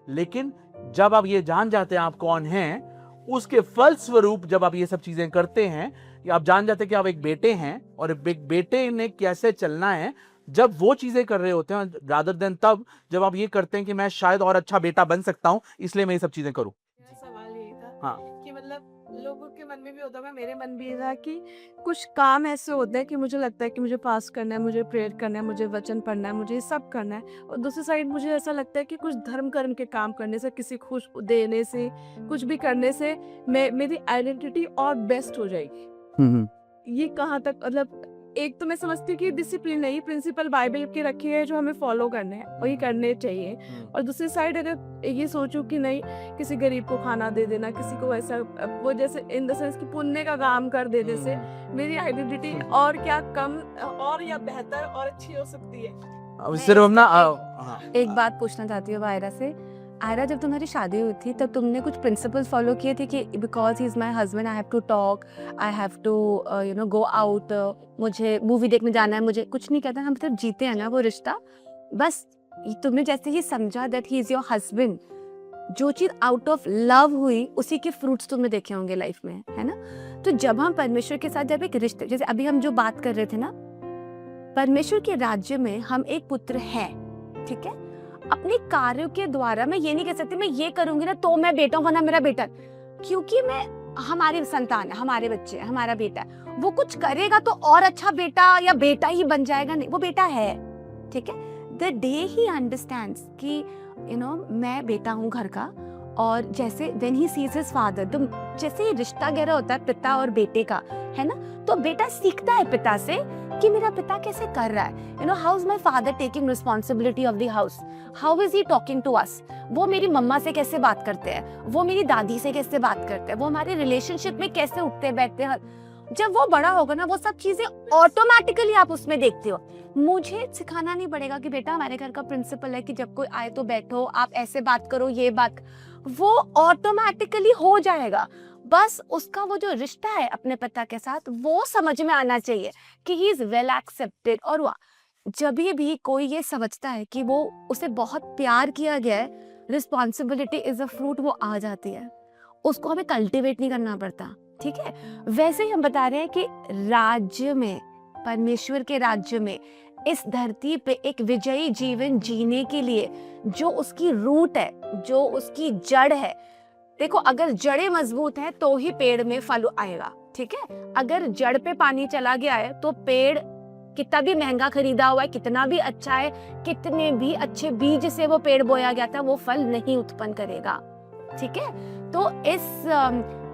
लेकिन जब आप ये जान जाते हैं आप कौन हैं, उसके फलस्वरूप जब आप ये सब चीजें करते हैं, या आप जान जाते हैं कि आप एक बेटे हैं और एक बेटे ने कैसे चलना है, जब वो चीजें कर रहे होते हैं रादर देन तब जब आप ये करते हैं कि मैं शायद और अच्छा बेटा बन सकता हूं, इसलिए मैं ये सब चीजें करूं। मेरा सवाल यही था हाँ कि मतलब लोगों के मन में भी होता है, मेरे मन भी था कि कुछ काम ऐसे होते हैं कि मुझे लगता है कि मुझे पास करना है, मुझे प्रेयर करना है, मुझे वचन पढ़ना है, मुझे ये सब करना है। और दूसरी साइड मुझे ऐसा लगता है कि कुछ धर्म कर्म के काम करने से, किसी खुश देने से, कुछ भी करने से मेरी आइडेंटिटी और बेस्ट हो जाएगी। ये कहाँ तक, मतलब एक तो मैं समझती हूँ कि डिसिप्लिन है, ये प्रिंसिपल बाइबल के रखे हैं जो हमें फॉलो करने हैं और ये करने चाहिए। और दूसरी साइड अगर ये सोचूं कि नहीं, किसी गरीब को खाना दे देना, किसी को ऐसा, वो जैसे इन द सेंस कि पुण्य का काम कर देने से मेरी आइडेंटिटी और क्या कम और या बेहतर और अच्छी हो सकती है। अब सिर्फ हम ना एक बात पूछना चाहती हूँ आयरा से। आयरा, जब तुम्हारी शादी हुई थी तब तुमने कुछ प्रिंसिपल्स फॉलो किए थे कि because he is my husband I have to talk, I have to go out, मुझे मूवी देखने जाना है, मुझे कुछ नहीं कहता, हम सिर्फ जीते हैं ना वो रिश्ता बस। तुमने जैसे ही समझा that he is your husband, जो चीज आउट ऑफ लव हुई उसी के फ्रूट्स तुमने देखे होंगे लाइफ में, है ना। तो जब हम परमेश्वर के साथ जब एक रिश्ते, जैसे अभी हम जो बात कर रहे थे ना, परमेश्वर के राज्य में हम एक पुत्र हैं, ठीक है। अपने कार्यों के द्वारा मैं ये नहीं कह सकती मैं ये करूंगी ना तो मैं बेटा हूं, वरना मेरा बेटा, क्योंकि मैं, हमारी संतान है, हमारे बच्चे हैं, हमारा बेटा है, वो कुछ करेगा तो और अच्छा बेटा या बेटा ही बन जाएगा, नहीं, वो बेटा है, ठीक है। द डे ही अंडरस्टैंड्स कि मैं बेटा हूँ घर का, और जैसे when he sees his father, तो जैसे ये रिश्ता गहरा होता है पिता और बेटे का, है ना, तो बेटा सीखता है पिता से कि मेरा पिता कैसे कर रहा है, how is my father taking responsibility of the house, how is he talking to us, वो मेरी मम्मा से कैसे बात करते हैं, वो मेरी दादी से कैसे बात करते हैं, वो हमारे रिलेशनशिप में कैसे उठते बैठते हैं। जब वो बड़ा होगा ना, वो सब चीजें ऑटोमेटिकली आप उसमें देखते हो। मुझे सिखाना नहीं पड़ेगा कि बेटा हमारे घर का प्रिंसिपल है कि जब कोई आए तो बैठो, आप ऐसे बात करो, ये बात, वो ऑटोमेटिकली हो जाएगा। बस उसका वो जो रिश्ता है अपने पिता के साथ, वो समझ में आना चाहिए कि ही इज वेल एक्सेप्टेड। और वह जब भी कोई ये समझता है कि वो उसे बहुत प्यार किया गया है, रिस्पॉन्सिबिलिटी इज अ फ्रूट, वो आ जाती है, उसको हमें कल्टीवेट नहीं करना पड़ता, ठीक है। वैसे ही हम बता रहे हैं कि राज्य में, परमेश्वर के राज्य में, इस धरती पे एक विजयी जीवन जीने के लिए जो उसकी रूट है, जो उसकी जड़ है, देखो अगर जड़ें मजबूत हैं तो ही पेड़ में फल आएगा, ठीक है। अगर जड़ पे पानी चला गया है तो पेड़ कितना भी महंगा खरीदा हुआ है, कितना भी अच्छा है, कितने भी अच्छे बीज से वो पेड़ बोया गया था, वो फल नहीं उत्पन्न करेगा, ठीक है। तो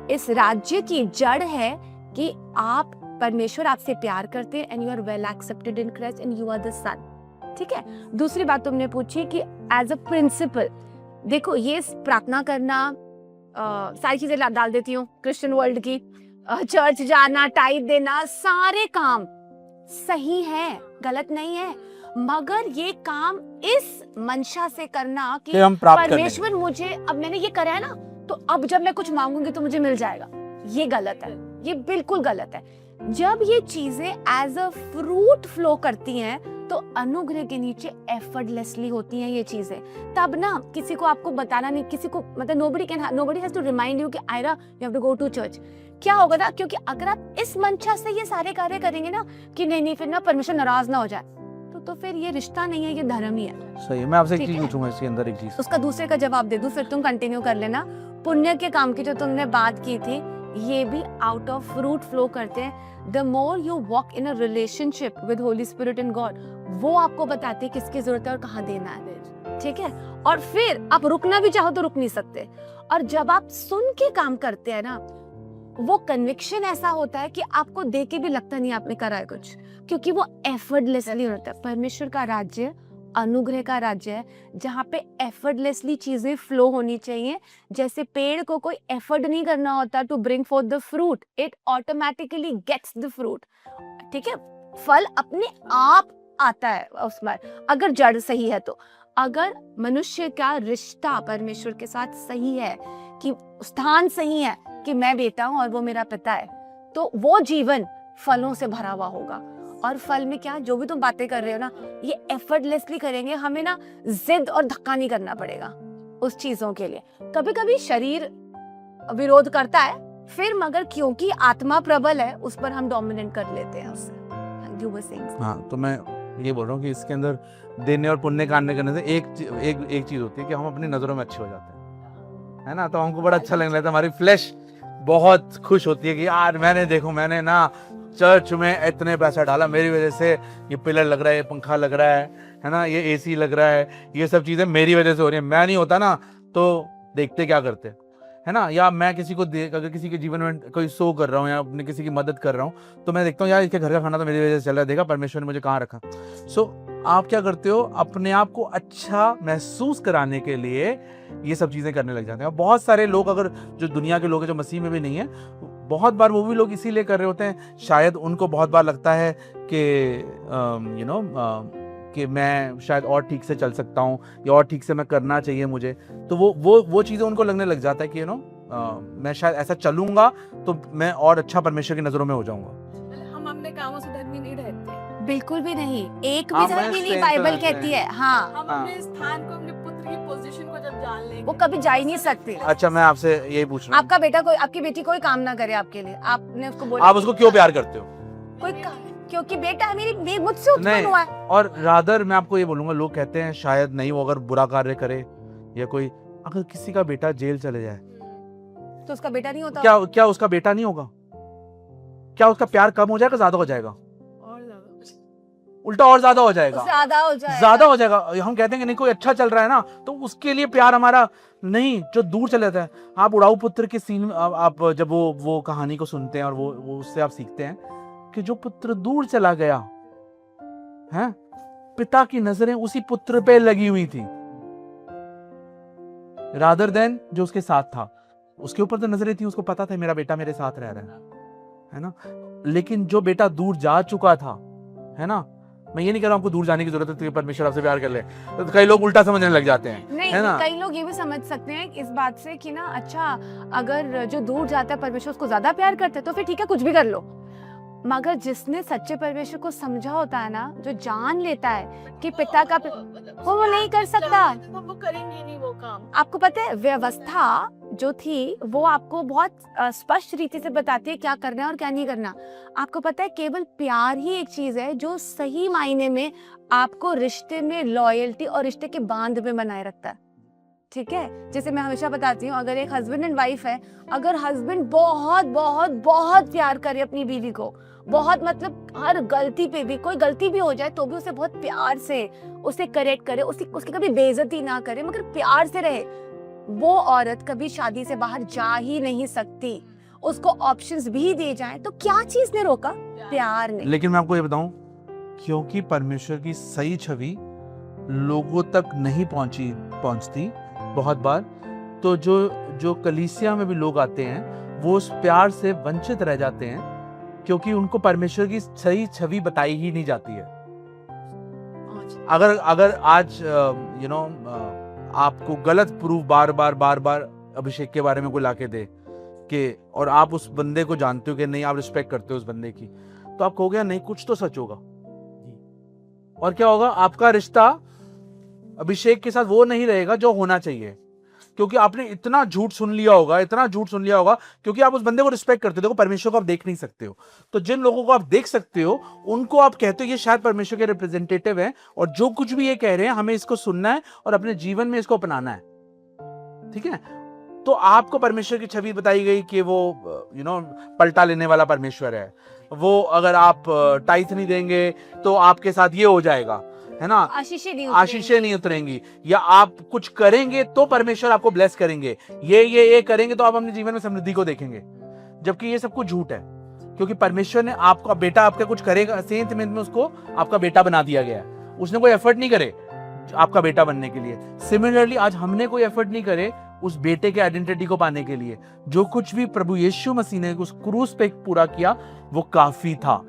इस राज्य की जड़ है कि आप, परमेश्वर आपसे प्यार करते हैं, and you are well accepted in Christ and you are the son, ठीक है। दूसरी बात तुमने पूछी कि एज अ प्रिंसिपल, देखो ये प्रार्थना करना, सारी चीजें डाल देती हूँ क्रिश्चियन वर्ल्ड की, चर्च जाना, टाइप देना, सारे काम सही है, गलत नहीं है, मगर ये काम इस मंशा से करना कि परमेश्वर मुझे, अब मैंने ये करा है ना, तो अब जब मैं कुछ मांगूंगी तो मुझे मिल जाएगा, ये गलत है, ये बिल्कुल गलत है। जब ये चीजें एज अ फ्रूट फ्लो करती हैं तो अनुग्रह के नीचे एफर्टलेसली होती हैं ये चीजें, तब ना किसी को आपको बताना नहीं, किसी को मतलब nobody has to remind you कि Aira you have to go to church. क्या होगा ना, क्योंकि अगर आप इस मंशा से ये सारे कार्य करेंगे ना कि नहीं फिर ना परमेश्वर नाराज ना हो जाए, तो फिर ये रिश्ता नहीं है, ये धर्म ही है। सही है। मैं आपसे एक चीज पूछूंगा इसके अंदर, एक चीज उसका दूसरे का जवाब दे दूं, फिर तुम कंटिन्यू कर लेना। पुण्य के काम की जो तुमने बात की थी, ये भी आउट ऑफ फ्रूट फ्लो करते हैं। The more you walk in a relationship with Holi spirit and God, वो आपको बताते हैं किसकी जरूरत है और कहाँ देना है, ठीक है। और फिर आप रुकना भी चाहो तो रुक नहीं सकते। और जब आप सुन के काम करते हैं ना, वो कन्विक्शन ऐसा होता है कि आपको देख के भी लगता नहीं आपने करा है कुछ, क्योंकि वो एफर्टलेसली होता है। परमेश्वर का राज्य अनुग्रह का राज्य है, जहाँ पे एफर्टलेसली चीजें फ्लो होनी चाहिए। जैसे पेड़ को कोई एफर्ट नहीं करना होता to bring for the fruit, it automatically gets the fruit, ठीक है। फल अपने आप आता है उसमें, अगर जड़ सही है तो। अगर मनुष्य का रिश्ता परमेश्वर के साथ सही है, कि स्थान सही है कि मैं बेटा हूं और वो मेरा पिता है, तो वो जीवन फलों से भरा हुआ होगा। और फल में क्या, जो भी तुम बातें कर रहे हो ना, ये एफर्टलेसली करेंगे, हमें ना जिद और धक्का नहीं करना पड़ेगा, उस चीजों के लिए। कभी कभी शरीर विरोध करता है, फिर मगर क्योंकि आत्मा प्रबल है उस पर हम डोमिनेट कर लेते हैं उससे। You were saying something. हाँ, तो मैं ये बोल रहा हूँ कि इसके अंदर देने और पुण्य करने से एक चीज होती है कि हम अपनी नजरों में अच्छे हो जाते हैं, है ना। तो हमको बड़ा अच्छा लगने लगता है, हमारी फ्लैश बहुत खुश होती है कि यार मैंने ना चर्च में इतने पैसा डाला, मेरी वजह से ये पिलर लग रहा है, ये पंखा लग रहा है ना, ये एसी लग रहा है, ये सब चीजें मेरी वजह से हो रही है। मैं नहीं होता ना तो देखते क्या करते, है ना। या मैं किसी को अगर किसी के जीवन में कोई शो कर रहा हूँ या अपने किसी की मदद कर रहा हूँ तो मैं देखता हूँ यार इसके घर का खाना तो मेरी वजह से चल रहा है, देखा परमेश्वर ने मुझे कहाँ रखा। आप क्या करते हो, अपने आप को अच्छा महसूस कराने के लिए ये सब चीजें करने लग जाते हैं। और बहुत सारे लोग, अगर जो दुनिया के लोग हैं जो मसीह में भी नहीं है, बहुत बार वो भी लोग इसीलिए कर रहे होते हैं, शायद उनको बहुत बार लगता है कि कि मैं शायद और ठीक से चल सकता हूँ या और ठीक से मैं करना चाहिए मुझे, तो वो चीज़ें उनको लगने लग जाता है कि मैं शायद ऐसा चलूंगा तो मैं और अच्छा परमेश्वर की नज़रों में हो जाऊंगा। हम अपने कामों से धर्मी नहीं रहते, बिल्कुल भी नहीं, एक हाँ, भी मैं धर्मी नहीं, strength बाइबल रखते कहती हैं। है। हाँ, हम हाँ। अपने स्थान को, अपने पुत्र की पोजीशन को जब जान लेंगे वो कभी जा ही नहीं सकते। अच्छा, मैं आपसे यही पूछ रहा हूँ, आपका बेटा कोई, आपकी बेटी कोई काम ना करे आपके लिए, आपने उसको बोला आप उसको क्यों प्यार करते हो? कोई क्योंकि बेटा है मेरी, मुझसे उत्पन्न नहीं, हुआ है। और रादर मैं आपको ये बोलूंगा, लोग कहते हैं शायद नहीं, वो अगर बुरा कार्य करे या कोई, अगर किसी का बेटा जेल चले जाए तो उसका बेटा नहीं होता। क्या उसका बेटा नहीं होगा? क्या उसका प्यार कम हो जाएगा, ज्यादा हो जाएगा? और ज्यादा उल्टा और ज्यादा हो जाएगा, ज्यादा हो जाएगा, ज्यादा हो जाएगा। हम कहते हैं कि नहीं, कोई अच्छा चल रहा है ना तो उसके लिए प्यार हमारा नहीं, जो दूर चले जाता है। आप उड़ाऊ पुत्र के सीन, आप जब वो कहानी को सुनते हैं और वो उससे आप सीखते हैं कि जो पुत्र दूर चला गया है, पिता की नजरें उसी पुत्र पे लगी हुई थी रादर देन जो उसके साथ था। उसके ऊपर तो नजरें थी, उसको पता था मेरा बेटा मेरे साथ रह रहा है ना। लेकिन जो बेटा दूर जा चुका था, है ना, मैं ये नहीं कह रहा हूं आपको दूर जाने की जरूरत है तो परमेश्वर आपसे प्यार कर ले, तो कई लोग उल्टा समझने लग जाते हैं, नहीं, है ना। कई लोग ये भी समझ सकते हैं इस बात से कि ना, अच्छा अगर जो दूर जाता है परमेश्वर उसको ज्यादा प्यार करते हैं तो फिर ठीक है, कुछ भी कर लो। मगर जिसने सच्चे परमेश्वर को समझा होता है ना, जो जान लेता है कि पिता का वो नहीं कर सकता, वो करेंगे नहीं वो काम। आपको पता है व्यवस्था जो थी वो आपको बहुत स्पष्ट रीति से बताती है क्या करना है और क्या नहीं करना। आपको पता है केवल प्यार ही एक चीज है जो सही मायने में आपको रिश्ते में लॉयल्टी और रिश्ते के बांध में बनाए रखता है, ठीक है। जैसे मैं हमेशा बताती हूँ, अगर एक हस्बैंड एंड वाइफ है, अगर हस्बैंड बहुत बहुत बहुत प्यार करे अपनी बीवी को, बहुत मतलब हर गलती पे भी, कोई गलती भी हो जाए तो भी उसे बहुत प्यार से उसे करेक्ट करे, उसकी कभी बेइज्जती ना करे, मगर प्यार से रहे, वो औरत कभी शादी से बाहर जा ही नहीं सकती। उसको ऑप्शंस भी दे जाएं तो क्या चीज ने रोका? प्यार ने। लेकिन मैं आपको ये बताऊं, क्योंकि परमेश्वर की सही छवि लोगों तक नहीं पहुंचती बहुत बार, तो जो कलीसिया में भी लोग आते हैं वो उस प्यार से वंचित रह जाते हैं, क्योंकि उनको परमेश्वर की सही छवि बताई ही नहीं जाती है। अगर आज आपको गलत प्रूफ बार बार अभिषेक के बारे में कोई लाके दे कि, और आप उस बंदे को जानते हो कि नहीं, आप रिस्पेक्ट करते हो उस बंदे की, तो आप कहोगे नहीं, कुछ तो सच होगा। और क्या होगा, आपका रिश्ता अभिषेक के साथ वो नहीं रहेगा जो होना चाहिए, क्योंकि आपने इतना झूठ सुन लिया होगा, क्योंकि आप उस बंदे को रिस्पेक्ट करते हो। देखो, परमेश्वर को आप देख नहीं सकते हो, तो जिन लोगों को आप देख सकते हो उनको आप कहते हो ये शायद परमेश्वर के रिप्रेजेंटेटिव हैं, और जो कुछ भी ये कह रहे हैं हमें इसको सुनना है और अपने जीवन में इसको अपनाना है, ठीक है। तो आपको परमेश्वर की छवि बताई गई कि वो पलटा लेने वाला परमेश्वर है, वो अगर आप टाइथ नहीं देंगे तो आपके साथ ये हो जाएगा, है ना, आशीषें नहीं उतरेंगी, या आप कुछ करेंगे तो परमेश्वर आपको ब्लेस करेंगे, ये करेंगे तो आप अपने जीवन में समृद्धि को देखेंगे। जबकि ये सब कुछ झूठ है, क्योंकि परमेश्वर ने आपका बेटा आपका कुछ करेगा, सेंट में उसको आपका बेटा बना दिया गया है। उसने कोई एफर्ट नहीं करे आपका बेटा बनने के लिए। सिमिलरली आज हमने कोई एफर्ट नहीं करे उस बेटे के आइडेंटिटी को पाने के लिए। जो कुछ भी प्रभु यीशु मसीह ने उस क्रूस पे पूरा किया वो काफी था।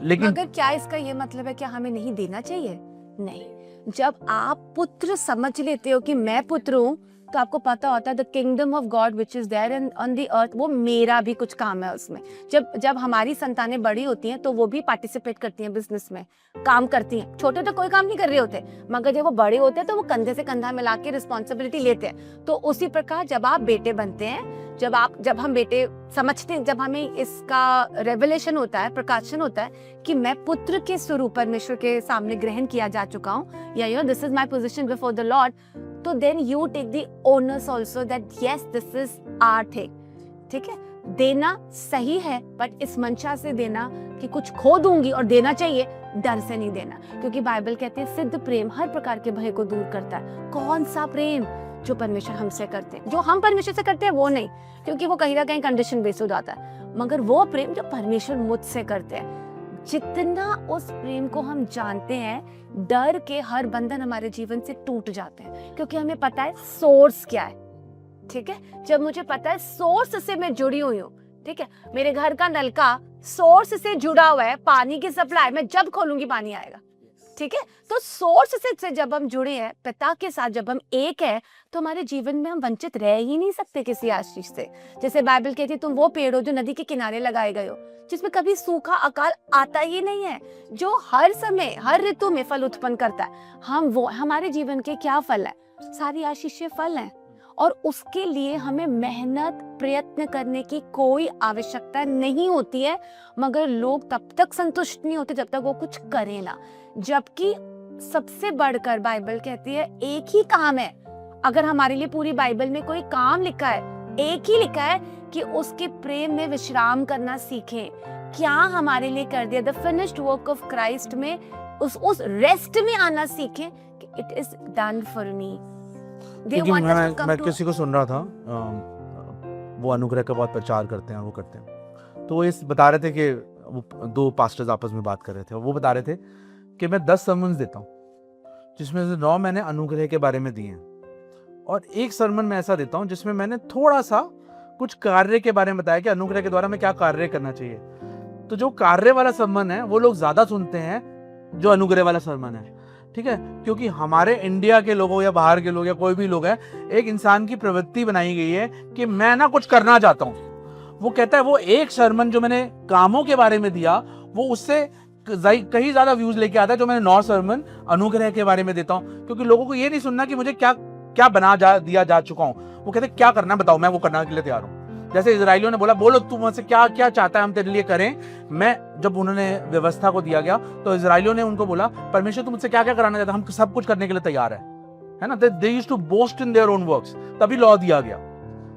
लेकिन मगर क्या इसका ये मतलब है कि हमें नहीं देना चाहिए? नहीं। जब आप पुत्र समझ लेते हो कि मैं पुत्र हूँ, तो आपको पता होता है the kingdom of God which is there on the earth, वो मेरा भी कुछ काम है उसमें। जब हमारी संतानें बड़ी होती हैं तो वो भी पार्टिसिपेट करती हैं बिजनेस में, काम करती हैं। छोटे तो कोई काम नहीं कर रहे होते, मगर जब वो बड़े होते हैं तो वो कंधे से कंधा मिला के रिस्पॉन्सिबिलिटी लेते हैं। तो उसी प्रकार जब आप बेटे बनते हैं, जब हम बेटे समझते हैं, जब हमें इसका रेवलेशन होता है, प्रकाशन होता है कि मैं पुत्र के स्वरूप परमेश्वर के सामने ग्रहण किया जा चुका हूँ, या you know this is my position before the lord, तो then you take the honours also that yes this is our thing. ठीक है, देना सही है, बट इस मंशा से देना कि कुछ खो दूंगी और देना चाहिए, डर से नहीं देना। क्योंकि बाइबल कहती है सिद्ध प्रेम हर प्रकार के भय को दूर करता है। कौन सा प्रेम? जो परमेश्वर हमसे करते हैं। जो हम परमेश्वर से करते हैं वो नहीं, क्योंकि वो कहीं ना कहीं कंडीशन बेस्ड हो जाता है, मगर वो प्रेम जो परमेश्वर मुझसे करते हैं, जितना उस प्रेम को हम जानते हैं, डर के हर बंधन हमारे जीवन से टूट जाते हैं, क्योंकि हमें पता है सोर्स क्या है। ठीक है, जब मुझे पता है सोर्स से मैं जुड़ी हुई हूँ, ठीक है, मेरे घर का नलका सोर्स से जुड़ा हुआ है, पानी की सप्लाई मैं जब खोलूंगी पानी आएगा। ठीक है, तो सोर्स से जब हम जुड़े हैं, पिता के साथ जब हम एक है, तो हमारे जीवन में हम वंचित रह ही नहीं सकते किसी आशीष से। जैसे बाइबल कहती है तुम वो पेड़ हो जो नदी के किनारे लगाए गए हो, जिसमें कभी सूखा अकाल आता ही नहीं है, जो हर समय हर ऋतु में फल उत्पन्न करता है। हमारे जीवन के क्या फल है? सारी आशीषें फल हैं, और उसके लिए हमें मेहनत प्रयत्न करने की कोई आवश्यकता नहीं होती है। मगर लोग तब तक संतुष्ट नहीं होते जब तक वो कुछ करें ना। जबकि सबसे बढ़कर बाइबल कहती है एक ही काम है। अगर हमारे लिए पूरी बाइबल में कोई काम लिखा है, एक ही लिखा है कि उसके प्रेम में विश्राम करना सीखें। क्या हमारे लिए कर दिया? The finished work of Christ में उस रेस्ट में आना सीखें कि it is done for me. क्योंकि मैं किसी को सुन रहा था, वो अनुग्रह का बहुत प्रचार करते हैं और वो करते हैं, तो वो इस बता रहे थे कि वो दो पास्टर्स आपस में बात कर रहे थे, वो बता रहे थे कि मैं 10 सरमन्स देता हूँ, जिसमें से 9 मैंने अनुग्रह के बारे में दिए हैं, और एक सरमन मैं ऐसा देता हूँ जिसमें मैंने थोड़ा सा कुछ कार्य के बारे में बताया कि अनुग्रह के द्वारा मैं क्या कार्य करना चाहिए। तो जो कार्य वाला सरमन है वो लोग ज्यादा सुनते हैं जो अनुग्रह वाला सरमन है। ठीक है, क्योंकि हमारे इंडिया के लोगों या बाहर के लोग या कोई भी लोग है, एक इंसान की प्रवृत्ति बनाई गई है कि मैं ना कुछ करना चाहता हूँ। वो कहता है वो एक सरमन जो मैंने कामों के बारे में दिया, वो उससे कहीं ज्यादा व्यूज लेके आता है जो मैंने 9 सरमन अनुग्रह के बारे में देता हूँ। क्योंकि लोगों को ये नहीं सुनना कि मुझे क्या क्या दिया जा चुका हूँ, वो कहते क्या करना बताओ, मैं वो करने के लिए तैयार हूँ। जैसे इजराइलियों ने बोला बोलो तू मुझसे क्या क्या चाहता है हम तेरे लिए करें। मैं जब उन्होंने व्यवस्था को दिया गया तो इजराइलियों ने उनको बोला परमेश्वर तू मुझसे क्या क्या कराना चाहता है, हम सब कुछ करने के लिए तैयार है ना। They used to boast in their own works, तभी लॉ दिया गया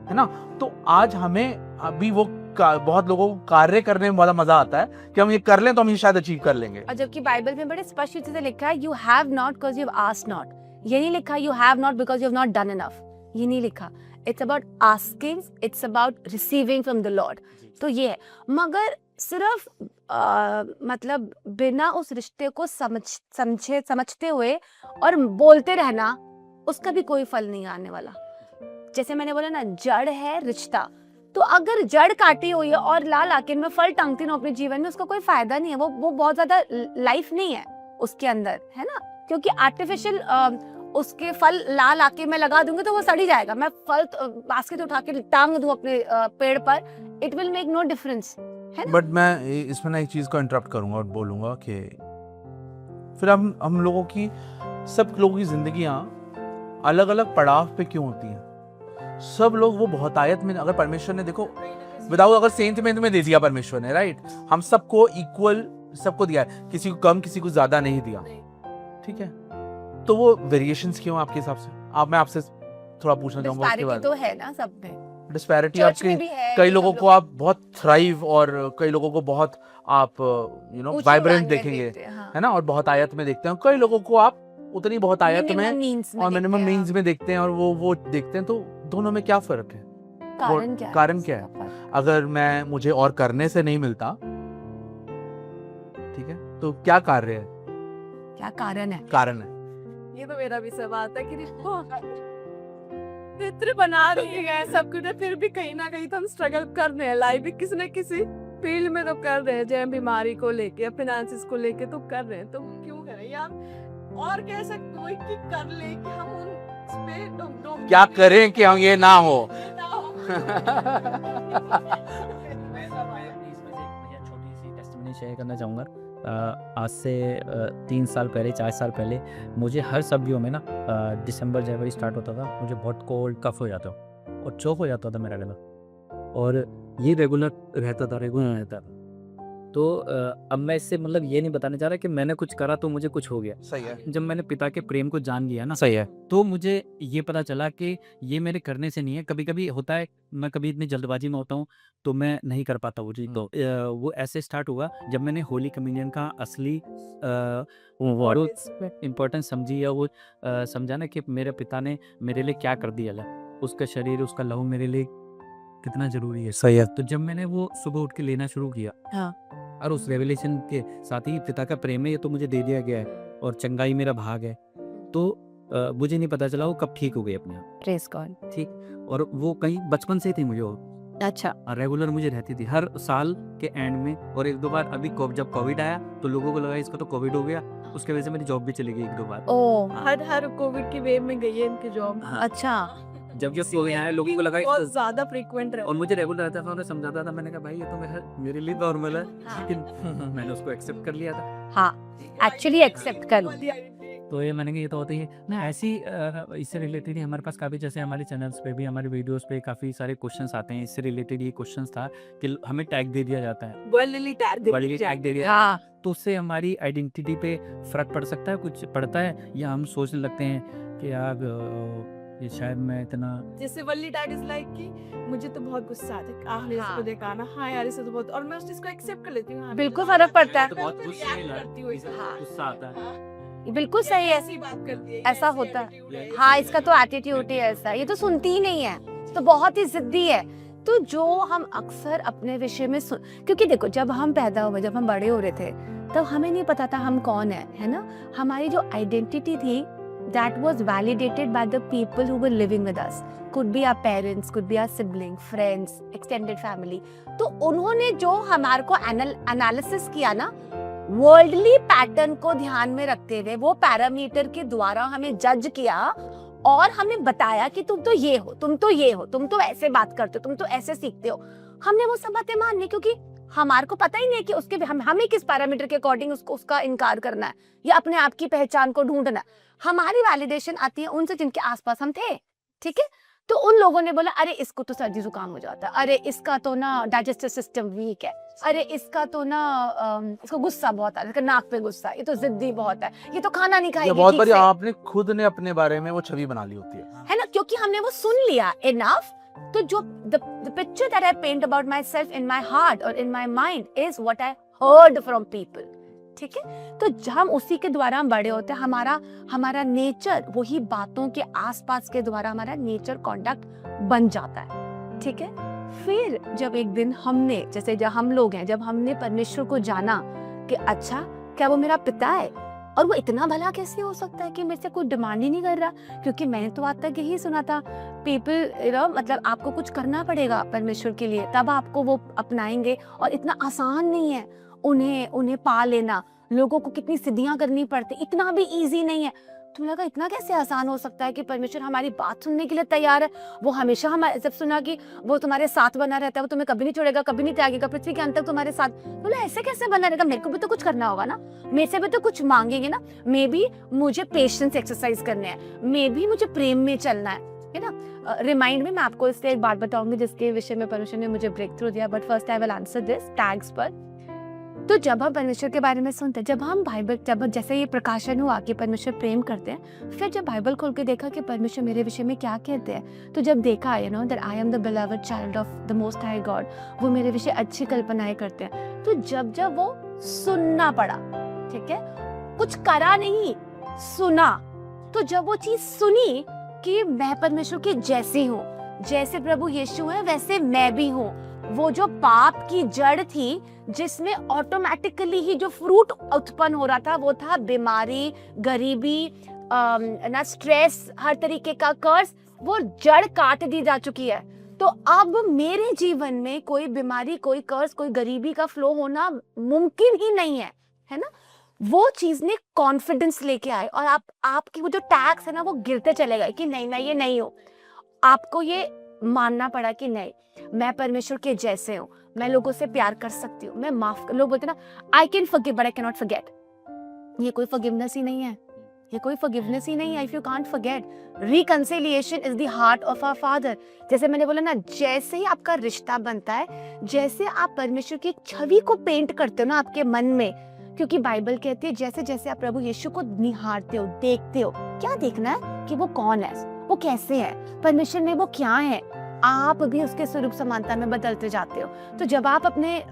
है ना। तो आज हमें अभी वो बहुत लोगों को कार्य करने में बड़ा मजा आता है कि हम ये कर लें तो हम ये शायद अचीव कर लेंगे। और जबकि बाइबल में बड़े स्पष्ट रूप से लिखा है you have not because you have asked not. ये नहीं लिखा you have not because you have not done enough, ये नहीं लिखा। It's about asking, it's about receiving from the lord. तो ये है, मगर सिर्फ मतलब बिना उस रिश्ते को समझते हुए और बोलते रहना, उसका भी कोई फल नहीं आने वाला। जैसे मैंने बोला ना, जड़ है रिश्ता। तो अगर जड़ काटी हुई है और लाल आके मैं फल टांगती हूँ अपने जीवन में, उसका कोई फायदा नहीं है। वो बहुत ज्यादा लाइफ नहीं है उसके अंदर, है ना। क्योंकि आर्टिफिशियल उसके फल लाल आके मैं लगा दूंगी तो वो सड़ ही जाएगा। मैं फल बास्केट उठा के टांग दूं अपने पेड़ पर, it will make no difference, है ना। बट मैं इसमें ना एक चीज को इंटरप्ट करूंगा और बोलूंगा कि फिर हम लोगों की, सब लोगों की जिंदगियां अलग अलग पड़ाव पे क्यों होती हैं? सब लोग वो बहुतायत में, अगर परमेश्वर ने देखो विदाउट अगर सेंटिमेंट में दे दिया परमेश्वर ने, राइट, हम सबको इक्वल सबको दिया है, किसी को कम किसी को ज्यादा नहीं दिया। ठीक है, तो वो वेरिएशंस क्यों आपके हिसाब से? मैं आपसे थोड़ा पूछना चाहूंगा उसके बारे में। तो है ना सब में डिस्पैरिटी आपके, कई लोगों को आप बहुत थ्राइव और कई लोगों को बहुत आप वाइब्रेंट देखेंगे, है ना, और बहुत आयत में देखते हैं। कई लोगों को आप उतनी बहुत आयत में और मिनिमम मीन्स में देखते हैं, और वो देखते हैं। तो दोनों में क्या फर्क है? कारण क्या है? अगर मुझे और करने से नहीं मिलता, ठीक है, तो क्या कार्य है, क्या कारण है? कारण है ये तो मेरा भी सवाल था कि मित्र बना रही है सब कुछ, फिर भी कहीं ना कहीं तो हम स्ट्रगल कर रहे हैं लाइफ में, किसी न किसी फील्ड में तो कर रहे हैं, चाहे बीमारी को लेके या फाइनेंसिस को लेके तो कर रहे हैं। तो क्यों करें यार? और कह सकते हो कि कर ले कि हम उन क्या करें कि हम ये ना हो। छोटी सी टेस्टिमनी शेयर करना चाहूँगा। आज से 3 साल पहले 4 साल पहले मुझे हर सर्दियों में ना दिसंबर जनवरी स्टार्ट होता था, मुझे बहुत कोल्ड कफ हो जाता और चोक हो जाता था मेरा गला, और ये रेगुलर रहता था। तो अब मैं इससे मतलब ये नहीं बताना चाह रहा कि मैंने कुछ करा तो मुझे कुछ हो गया। सही है। जब मैंने पिता के प्रेम को जान लिया ना, सही है। तो मुझे ये पता चला कि ये मेरे करने से नहीं है। कभी-कभी होता है, मैं कभी इतनी जल्दबाजी में होता हूँ तो मैं नहीं कर पाता वो चीज़। तो वो ऐसे स्टार्ट हुआ जब मैंने होली कम्युनियन का असली वो इम्पोर्टेंस समझी, या वो समझा ना कि मेरे पिता ने मेरे लिए क्या कर दिया है। उसका शरीर, उसका लहू मेरे लिए कितना ज़रूरी है। सही है। तो जब मैंने वो सुबह उठ के लेना शुरू किया, हाँ। और उस रेवलेशन के साथ ही पिता का प्रेम है ये तो मुझे दे दिया गया है, और चंगाई मेरा भाग है, तो मुझे नहीं पता चला वो कब ठीक हो गई अपने आप। Praise God. ठीक, और वो कहीं बचपन से ही थी मुझे वो, अच्छा। रेगुलर मुझे रहती थी हर साल के एंड में। और 1-2 बार अभी जब कोविड आया तो लोगों को लगा इसको तो कोविड हो गया, उसके वजह से मेरी जॉब भी चली गई 1-2 बार। ओ, हर कोविड की वेव में गई है इनकी जॉब। हाँ, अच्छा। जब ये कोविड आया लोगों को लगा बहुत ज्यादा फ्रीक्वेंट और मुझे रेगुलर रहता था, उन्हें समझाता था। मैंने कहा भाई ये तो मेरे लिए नॉर्मल है, लेकिन मैंने उसको एक्सेप्ट कर लिया था। हाँ, एक्चुअली एक्सेप्ट कर लो। तो ये मैंने कहा ये तो होता ही है ना। ऐसी इससे रिलेटेड ही हमारे पास काफ़ी, जैसे हमारे चैनल्स पे भी, हमारे वीडियोस पे काफ़ी सारे क्वेश्चंस आते हैं। इससे रिलेटेड ये क्वेश्चंस था कि हमें टैग दे दिया जाता है, वर्ल्डली टैग दे दिया, हाँ, तो उससे हमारी आइडेंटिटी पे फ़र्क पड़ सकता है, कुछ पड़ता है, या हम सोचने लगते हैं कि यार ये शायद मैं इतना जैसे वल्ली टैग इज लाइक कि मुझे तो बहुत गुस्सा आता है, आपने इसको देखा ना, हाँ यार इसे तो बहुत, और मैं उस चीज को एक्सेप्ट कर लेती हूँ। हाँ, बिल्कुल फर्क पड़ता है। तो बहुत गुस्सा react करती हूँ इसे। हाँ, गुस्सा आता है। बिल्कुल सही है, ऐसी बात करती है, ऐसा ऐसी होता है। attitude है, हाँ, ऐसी इसका तो एटीट्यूड ही ऐसा है, ये तो सुनती ही नहीं है, तो बहुत ही जिद्दी है। तो जो हम अक्सर अपने विषय में क्योंकि देखो जब हम पैदा हुए, जब हम बड़े हो रहे थे, तब हमें नहीं पता था हम कौन है ना। हमारी जो आइडेंटिटी थी that was validated by the people who were living with us, could be our parents, could be our siblings, friends, extended family। तो उन्होंने जो हमारे को एनालिसिस किया ना, वर्ल्डली पैटर्न को ध्यान में रखते हुए, वो पैरामीटर के द्वारा हमें जज किया और हमें बताया कि तुम तो ये हो, तुम तो ये हो, तुम तो ऐसे बात करते हो, तुम तो ऐसे सीखते हो। हमने वो सब बातें मान ली क्योंकि हमारे को पता ही नहीं कि उसके हमें किस पैरामीटर के अकॉर्डिंग उसका इनकार करना है या अपने आप की पहचान को ढूंढना है। हमारी वैलिडेशन आती है उनसे जिनके आसपास हम थे, ठीक है। तो उन लोगों ने बोला अरे इसको तो सर्दी जुकाम हो जाता है, अरे इसका तो ना डाइजेस्टिव सिस्टम वीक है, अरे इसका तो ना इसको गुस्सा बहुत आता है, इसका नाक पे गुस्सा, ये तो जिद्दी बहुत है, ये तो खाना नहीं खाएगी। बहुत बार आपने खुद ने अपने बारे में वो छवि बना ली होती है ना, क्योंकि हमने वो सुन लिया इनफ। तो जो the picture that I paint about myself in my heart or in my mind is what I heard from people, ठीक है। तो हम उसी के द्वारा हम बड़े होते हैं, हमारा नेचर वही बातों के आसपास के द्वारा हमारा नेचर कॉन्डक्ट बन जाता है, ठीक है। फिर जब एक दिन हमने, जैसे जब हम लोग हैं, जब हमने परमेश्वर को जाना कि अच्छा क्या वो मेरा पिता है और वो इतना भला कैसे हो सकता है कि मेरे से कोई डिमांड ही नहीं कर रहा, क्योंकि मैंने तो आज तक यही सुना था पीपल मतलब आपको कुछ करना पड़ेगा परमेश्वर के लिए तब आपको वो अपनाएंगे, और इतना आसान नहीं है उन्हें पा लेना। लोगों को कितनी सिद्धियां करनी पड़ती, इतना भी इजी नहीं है। तो लगा इतना कैसे आसान हो सकता है कि परमेश्वर हमारी बात सुनने के लिए तैयार है। वो हमेशा हमारे, जब सुना कि वो तुम्हारे साथ बना रहता है, वो तुम्हें कभी नहीं छोड़ेगा, कभी नहीं त्यागेगा, पृथ्वी के अंत तक तुम्हारे साथ। बोला ऐसे कैसे बना रहेगा, मेरे को भी तो कुछ करना होगा ना, मेरे से भी तो कुछ मांगेंगे ना, मे बी मुझे पेशेंस एक्सरसाइज करने हैं, मे बी मुझे प्रेम में चलना है ना। रिमाइंड में मैं आपको इससे एक बात बताऊंगी जिसके विषय में परमेश्वर ने मुझे ब्रेक थ्रू दिया, but first I will answer this tags पर। तो जब हम परमेश्वर के बारे में सुनते हैं, जब हम बाइबल, जब जैसे ये प्रकाशन हुआ कि परमेश्वर प्रेम करते हैं, फिर जब बाइबल खोल के देखा कि परमेश्वर मेरे विषय में क्या कहते हैं, तो जब देखा you know that I am the beloved child of the most high God, वो मेरे विषय अच्छी कल्पनाएं करते हैं। तो जब वो सुनना पड़ा, ठीक है, कुछ करा नहीं, सुना। तो जब वो चीज सुनी कि मैं परमेश्वर की जैसी हूँ, जैसे प्रभु यीशु है वैसे मैं भी हूँ, वो जो पाप की जड़ थी जिसमें ऑटोमेटिकली ही जो फ्रूट उत्पन्न हो रहा था वो था बीमारी, गरीबी, ना स्ट्रेस, हर तरीके का कर्ज, वो जड़ काट दी जा चुकी है। तो अब मेरे जीवन में कोई बीमारी, कोई कर्ज, कोई गरीबी का फ्लो होना मुमकिन ही नहीं है, है ना। वो चीज ने कॉन्फिडेंस लेके आए और आपकी वो जो टैक्स है ना वो गिरते चले गए कि नहीं मैं ये नहीं हूँ। आपको ये मानना पड़ा कि नहीं, मैं परमेश्वर के जैसे हूँ, मैं लोगों से प्यार कर सकती हूँ, मैं माफ, लोग बोलते ना I can forgive but I can not forget. ये कोई फॉरगिवनेस ही नहीं है, ये कोई फॉरगिवनेस ही नहीं है। If you can't forget, reconciliation is the heart of our father. जैसे मैंने बोला ना, जैसे ही आपका रिश्ता बनता है, जैसे आप परमेश्वर की छवि को पेंट करते हो ना आपके मन में, क्योंकि बाइबल कहती है जैसे जैसे आप प्रभु यीशु को निहारते हो, देखते हो, क्या देखना है कि वो कौन है, वो कैसे है, परमेश्वर में वो क्या है, आप भी उसके स्वरूप समानता में बदलते जाते हो। तो जब आप अपने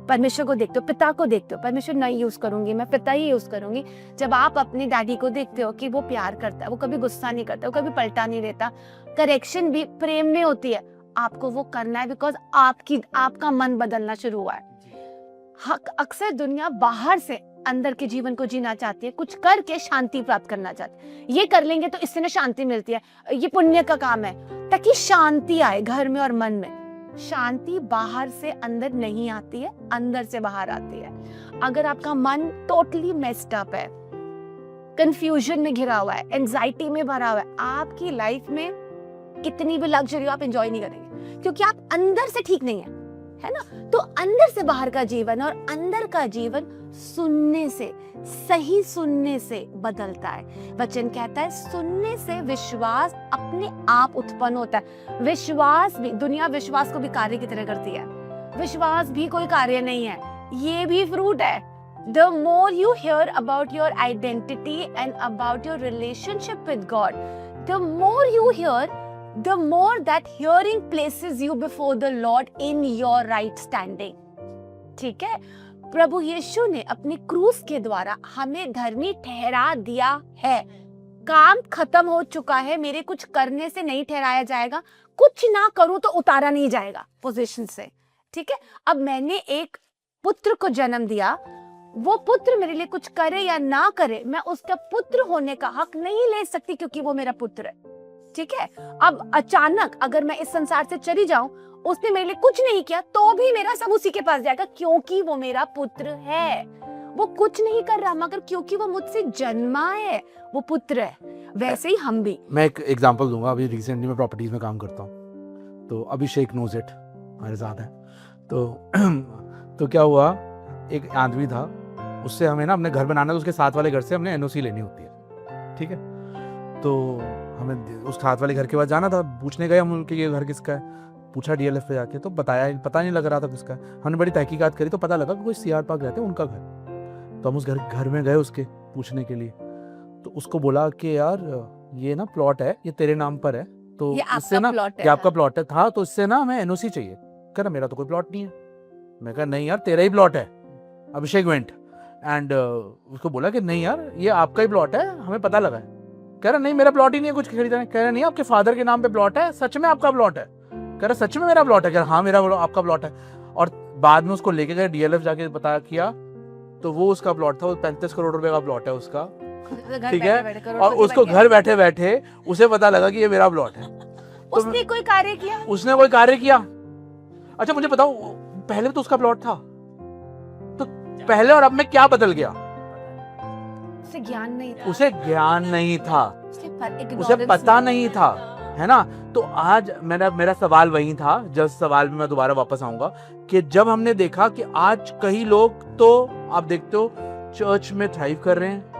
परमेश्वर को देखते हो, पिता को देखते हो, परमेश्वर नहीं यूज करूंगी, मैं पिता ही यूज करूंगी। जब आप अपने डैडी को देखते हो कि वो प्यार करता है, वो कभी गुस्सा नहीं करता, वो कभी पलटा नहीं देता, करेक्शन भी प्रेम में होती है, आपको वो करना है बिकॉज आपका मन बदलना शुरू हुआ है। अक्सर दुनिया बाहर से अंदर के जीवन को जीना चाहती है, कुछ करके शांति प्राप्त करना चाहती है। ये कर लेंगे तो इससे ना शांति मिलती है, ये पुण्य का काम है, ताकि शांति आए घर में और मन में। शांति बाहर से अंदर नहीं आती है, अंदर से बाहर आती है। अगर आपका मन टोटली मेस्ड अप है, कंफ्यूजन में घिरा हुआ है, एंजाइटी में भरा हुआ है, आपकी लाइफ में कितनी भी लग्जरी आप एंजॉय नहीं करेंगे, क्योंकि आप अंदर से ठीक नहीं है ना। तो अंदर से बाहर का जीवन और अंदर का जीवन सुनने से, सही सुनने से बदलता है। वचन कहता है सुनने से विश्वास अपने आप उत्पन्न होता है। विश्वास भी, दुनिया विश्वास को भी कार्य की तरह करती है, विश्वास भी कोई कार्य नहीं है, ये भी फ्रूट है। The more you hear about your identity and about your relationship with God, the more you hear, the more that hearing places you before the Lord in your right standing. ठीक है, प्रभु यीशु ने अपनी क्रूस के द्वारा हमें धर्मी ठहरा दिया है। काम खत्म हो चुका है, मेरे कुछ करने से नहीं ठहराया जाएगा, कुछ ना करूं तो उतारा नहीं जाएगा पोजीशन से। ठीक है, अब मैंने एक पुत्र को जन्म दिया, वो पुत्र मेरे लिए कुछ करे या ना करे, मैं उसका पुत्र होने का हक नहीं ले सकती क्योंकि वो मेरा पुत्र है। ठीक है, अब अचानक अगर मैं इस संसार से चली जाऊं, उसने मेरे लिए कुछ नहीं किया तो भी मेरा सब उसी के पास जाएगा, क्योंकि वो मेरा पुत्र है। वो कुछ नहीं कर रहा, मगर क्योंकि वो मुझसे जन्मा है, वो पुत्र है। वैसे ही हम भी। मैं एक एग्जांपल दूंगा। अभी रिसेंटली मैं प्रॉपर्टीज में काम करता हूँ, तो अभिषेक नोज इट हमारे साथ है। तो क्या हुआ, एक आदमी था, उससे हमें ना अपने घर बनाना, तो उसके साथ वाले घर से हमने एनओसी लेनी होती है। ठीक है, तो हमें उस साथ वाले घर के पास जाना था, पूछने गए हम उनके ये घर किसका है। पूछा डीएलएफ पे जाके, तो बताया, पता नहीं लग रहा था किसका है। हमने बड़ी तहकीकात करी तो पता लगा कि कोई सीआर पार्क रहते हैं, उनका घर। तो हम उस घर में गए उसके पूछने के लिए, तो उसको बोला कि यार ये ना प्लॉट है, ये तेरे नाम पर है, तो इससे ना ये आपका प्लॉट है था, तो इससे ना हमें एनओसी चाहिए। कह रहा मेरा तो कोई प्लॉट नहीं है। मैं कहा नहीं यार तेरा ही प्लॉट है। अभिषेक वेंट एंड उसको बोला कि नहीं यार ये आपका ही प्लॉट है, हमें पता लगा है। कह रहा नहीं मेरा प्लॉट ही नहीं है, कुछ खरीदा नहीं। कह रहा नहीं आपके फादर के नाम पे प्लॉट है, सच में आपका प्लॉट है। कह रहा सच में मेरा प्लॉट है। कह रहा हाँ मेरा आपका प्लॉट है। और बाद में उसको लेके गए डीएलएफ, जाके पता किया तो वो उसका प्लॉट था, वो 35 करोड़ रुपए का प्लॉट है उसका। ठीक है, और उसको घर बैठे बैठे उसे पता लगा कि ये मेरा प्लॉट है। उसने कोई कार्य किया? उसने कोई कार्य किया? अच्छा मुझे बताओ, पहले तो उसका प्लॉट था, तो पहले और अब में क्या बदल गया? उसे ज्ञान नहीं था, उसे ज्ञान नहीं था, उसे ignorance पता नहीं था, है ना। तो आज मेरा सवाल वही था, जस्ट सवाल में मैं दोबारा वापस आऊंगा कि जब हमने देखा कि आज कई लोग तो आप देखते हो चर्च में थ्राइव कर रहे हैं,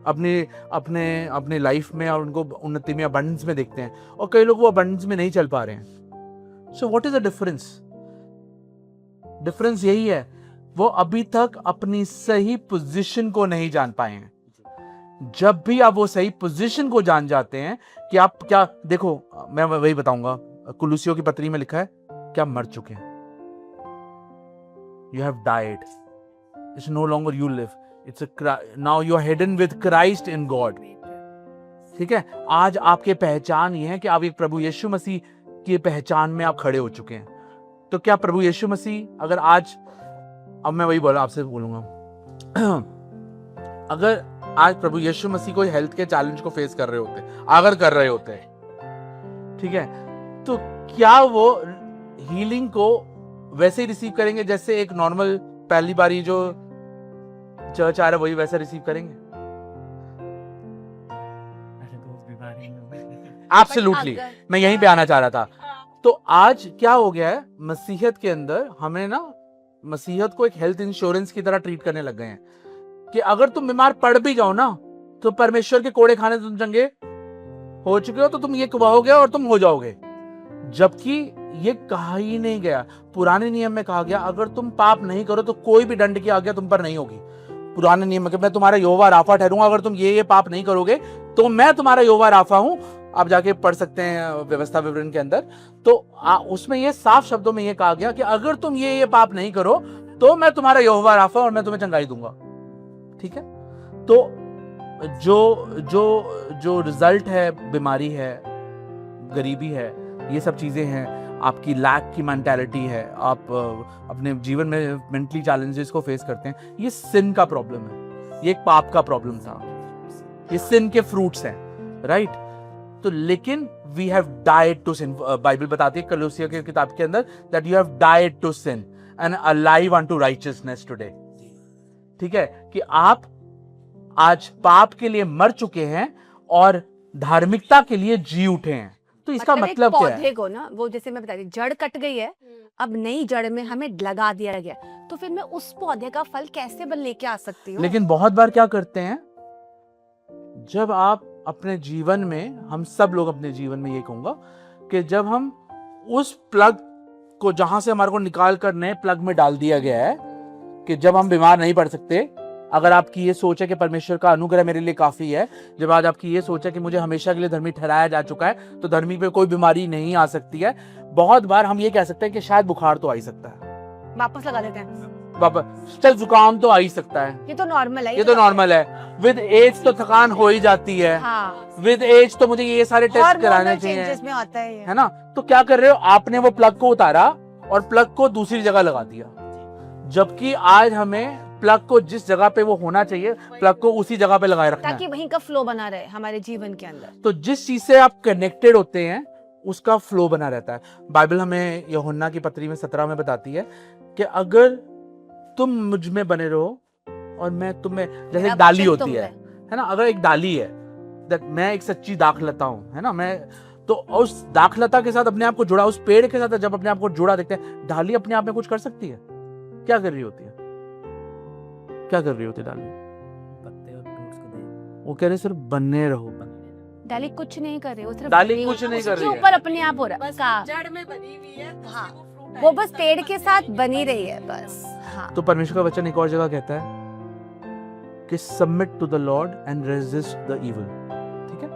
अपने लाइफ में, और उनको उन्नति में, अबंडेंस में देखते हैं, और कई लोग वो अबंडेंस में नहीं चल पा रहे हैं। So what is the difference? Difference यही है, वो अभी तक अपनी सही पोजीशन को नहीं जान पाए हैं। जब भी आप वो सही पोजीशन को जान जाते हैं कि आप क्या, देखो मैं वही बताऊंगा, कुलुसियों की पत्री में लिखा है कि आप मर चुके हैं। You have died. It's no longer you live. Now you are hidden with Christ in God. ठीक है, आज आपके पहचान ये है कि आप एक प्रभु यीशु मसीह की पहचान में आप खड़े हो चुके हैं। तो क्या प्रभु यीशु मसीह अगर आज, अब मैं वही बोला आपसे बोलूंगा, अगर आज प्रभु यीशु मसीह कोई हेल्थ के चैलेंज को फेस कर रहे होते, अगर कर रहे होते, ठीक है, तो क्या वो हीलिंग को वैसे ही रिसीव करेंगे जैसे एक नॉर्मल पहली बारी जो चर्च आ रहा है वही वैसे रिसीव करेंगे? एब्सोल्युटली, मैं यहीं पे आना चाह रहा था। तो आज क्या हो गया है, मसीहत के अंदर हमें ना मसीहत को एक हेल्थ इंश्योरेंस की तरह ट्रीट करने लग गए हैं कि अगर तुम बीमार पड़ भी जाओ ना तो परमेश्वर के कोड़े खाने तुम चंगे हो चुके हो, तो तुम ये कहोगे और तुम हो जाओगे। जबकि ये कहा ही नहीं गया। पुराने नियम में कहा गया अगर तुम पाप नहीं करो तो कोई भी दंड की आज्ञा तुम पर नहीं होगी। पुराने नियम में मैं तुम्हारा यहोवा राफा ठहरूंगा, अगर तुम ये पाप नहीं करोगे तो मैं तुम्हारा यहोवा राफा हूं। आप जाके पढ़ सकते हैं व्यवस्था विवरण के अंदर। तो उसमें ये साफ शब्दों में ये कहा गया कि अगर तुम ये पाप नहीं करो तो मैं तुम्हारा यहोवा राफा और मैं तुम्हें चंगाई दूंगा। ठीक है, तो जो रिजल्ट है, बीमारी है, गरीबी है, ये सब चीजें हैं, आपकी लैक की मेंटालिटी है, आप अपने जीवन में मेंटली चैलेंजेस को फेस करते हैं, ये सिन का प्रॉब्लम है, ये एक पाप का प्रॉब्लम था, ये सिन के फ्रूट्स हैं, राइट? तो लेकिन we have died to sin. Bible बताती है कलोसिया की किताब के अंदर that you have died to sin and alive unto righteousness today. ठीक है, कि आप आज पाप के लिए मर चुके हैं और धार्मिकता के लिए जी उठे हैं। तो इसका मतलब क्या है? पौधे को ना, वो जैसे मैं बता रही, जड़ कट गई है, अब नई जड़ में हमें लगा दिया गया, तो फिर मैं उस पौधे का फल कैसे लेके आ सकती हूँ? लेकिन बहुत बार क्या करते हैं, जब आप अपने जीवन में, हम सब लोग अपने जीवन में ये कहूंगा कि जब हम उस प्लग को जहां से हमारे को निकाल कर नए प्लग में डाल दिया गया है कि जब हम बीमार नहीं पड़ सकते, अगर आपकी ये सोच है कि परमेश्वर का अनुग्रह मेरे लिए काफी है, जब आज आपकी ये सोच है कि मुझे हमेशा के लिए धर्मी ठहराया जा चुका है तो धर्मी पे कोई बीमारी नहीं आ सकती है, बहुत बार हम ये कह सकते हैं कि शायद बुखार तो आ ही सकता है, वापस लगा देते हैं, वापस चल जुकाम तो आ ही सकता है, ये तो नॉर्मल है, ये तो नॉर्मल है, विद एज तो थकान हो ही जाती है, हाँ, विद एज तो मुझे ये सारे टेस्ट कराने चाहिए, चेंजेस में आता है ये। है ना? तो क्या कर रहे हो, आपने वो प्लग को उतारा और प्लग को दूसरी जगह लगा दिया, जबकि आज हमें प्लग को जिस जगह पे वो होना चाहिए प्लग को उसी जगह पे लगाए रखना है, ताकि वहीं का फ्लो बना रहे हमारे जीवन के अंदर। तो जिस चीज से आप कनेक्टेड होते हैं उसका फ्लो बना रहता है। बाइबल हमें यूहन्ना की पत्री में 17 में बताती है कि अगर तुम मुझ में बने रहो और मैं तुम्हें, जैसे एक डाली होती है ना, अगर एक डाली है, मैं एक सच्ची दाखलता हूं, है ना, मैं तो उस दाखलता के साथ अपने आप को जुड़ा, उस पेड़ के साथ जब अपने आप को जुड़ा देखते हैं, डाली अपने आप में कुछ कर सकती है? क्या कर रही होती है? क्या कर रही होती है डाली? पत्ते और फ्रूट्स को दे। वो कह रहे सिर्फ बने रहो। डाली कुछ नहीं कर रही, वो सिर्फ डाली कुछ नहीं कर रही है, ऊपर अपने आप हो रहा है, जड़ में बनी हुई है, हाँ, वो बस पेड़ के साथ बनी रही है बस। हाँ, तो परमेश्वर का वचन एक और जगह कहता है कि submit to the Lord and resist the evil. ठीक है,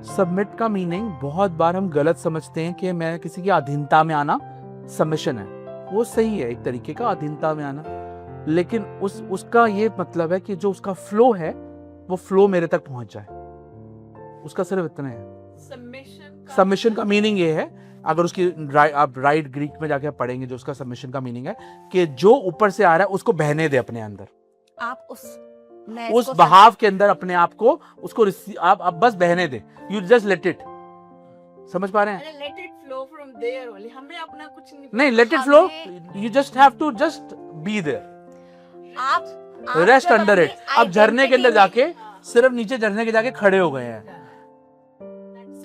सबमिट का मीनिंग बहुत बार हम गलत समझते हैं कि मैं किसी की अधीनता में आना सबमिशन है, वो सही है एक तरीके का अधीनता में आना, लेकिन उसका ये मतलब है कि जो उसका फ्लो है वो फ्लो मेरे तक पहुंच जाए, उसका सिर्फ इतना है। सबमिशन का मीनिंग ये है, अगर उसकी आप राइट ग्रीक में जाके पढ़ेंगे, जो उसका सबमिशन का मीनिंग है कि जो ऊपर से आ रहा है उसको बहने दे अपने अंदर, आप उस बहाव के अंदर अपने आप को उसको आप बस बहने दे, यू जस्ट लेट इट। समझ पा रहे हैं? Let it flow from there only, हमें अपना कुछ नहीं, let it flow, you just have to just be there, आप रेस्ट अंडर इट। अब झरने के अंदर जाके सिर्फ नीचे झरने के जाके खड़े हो गए हैं,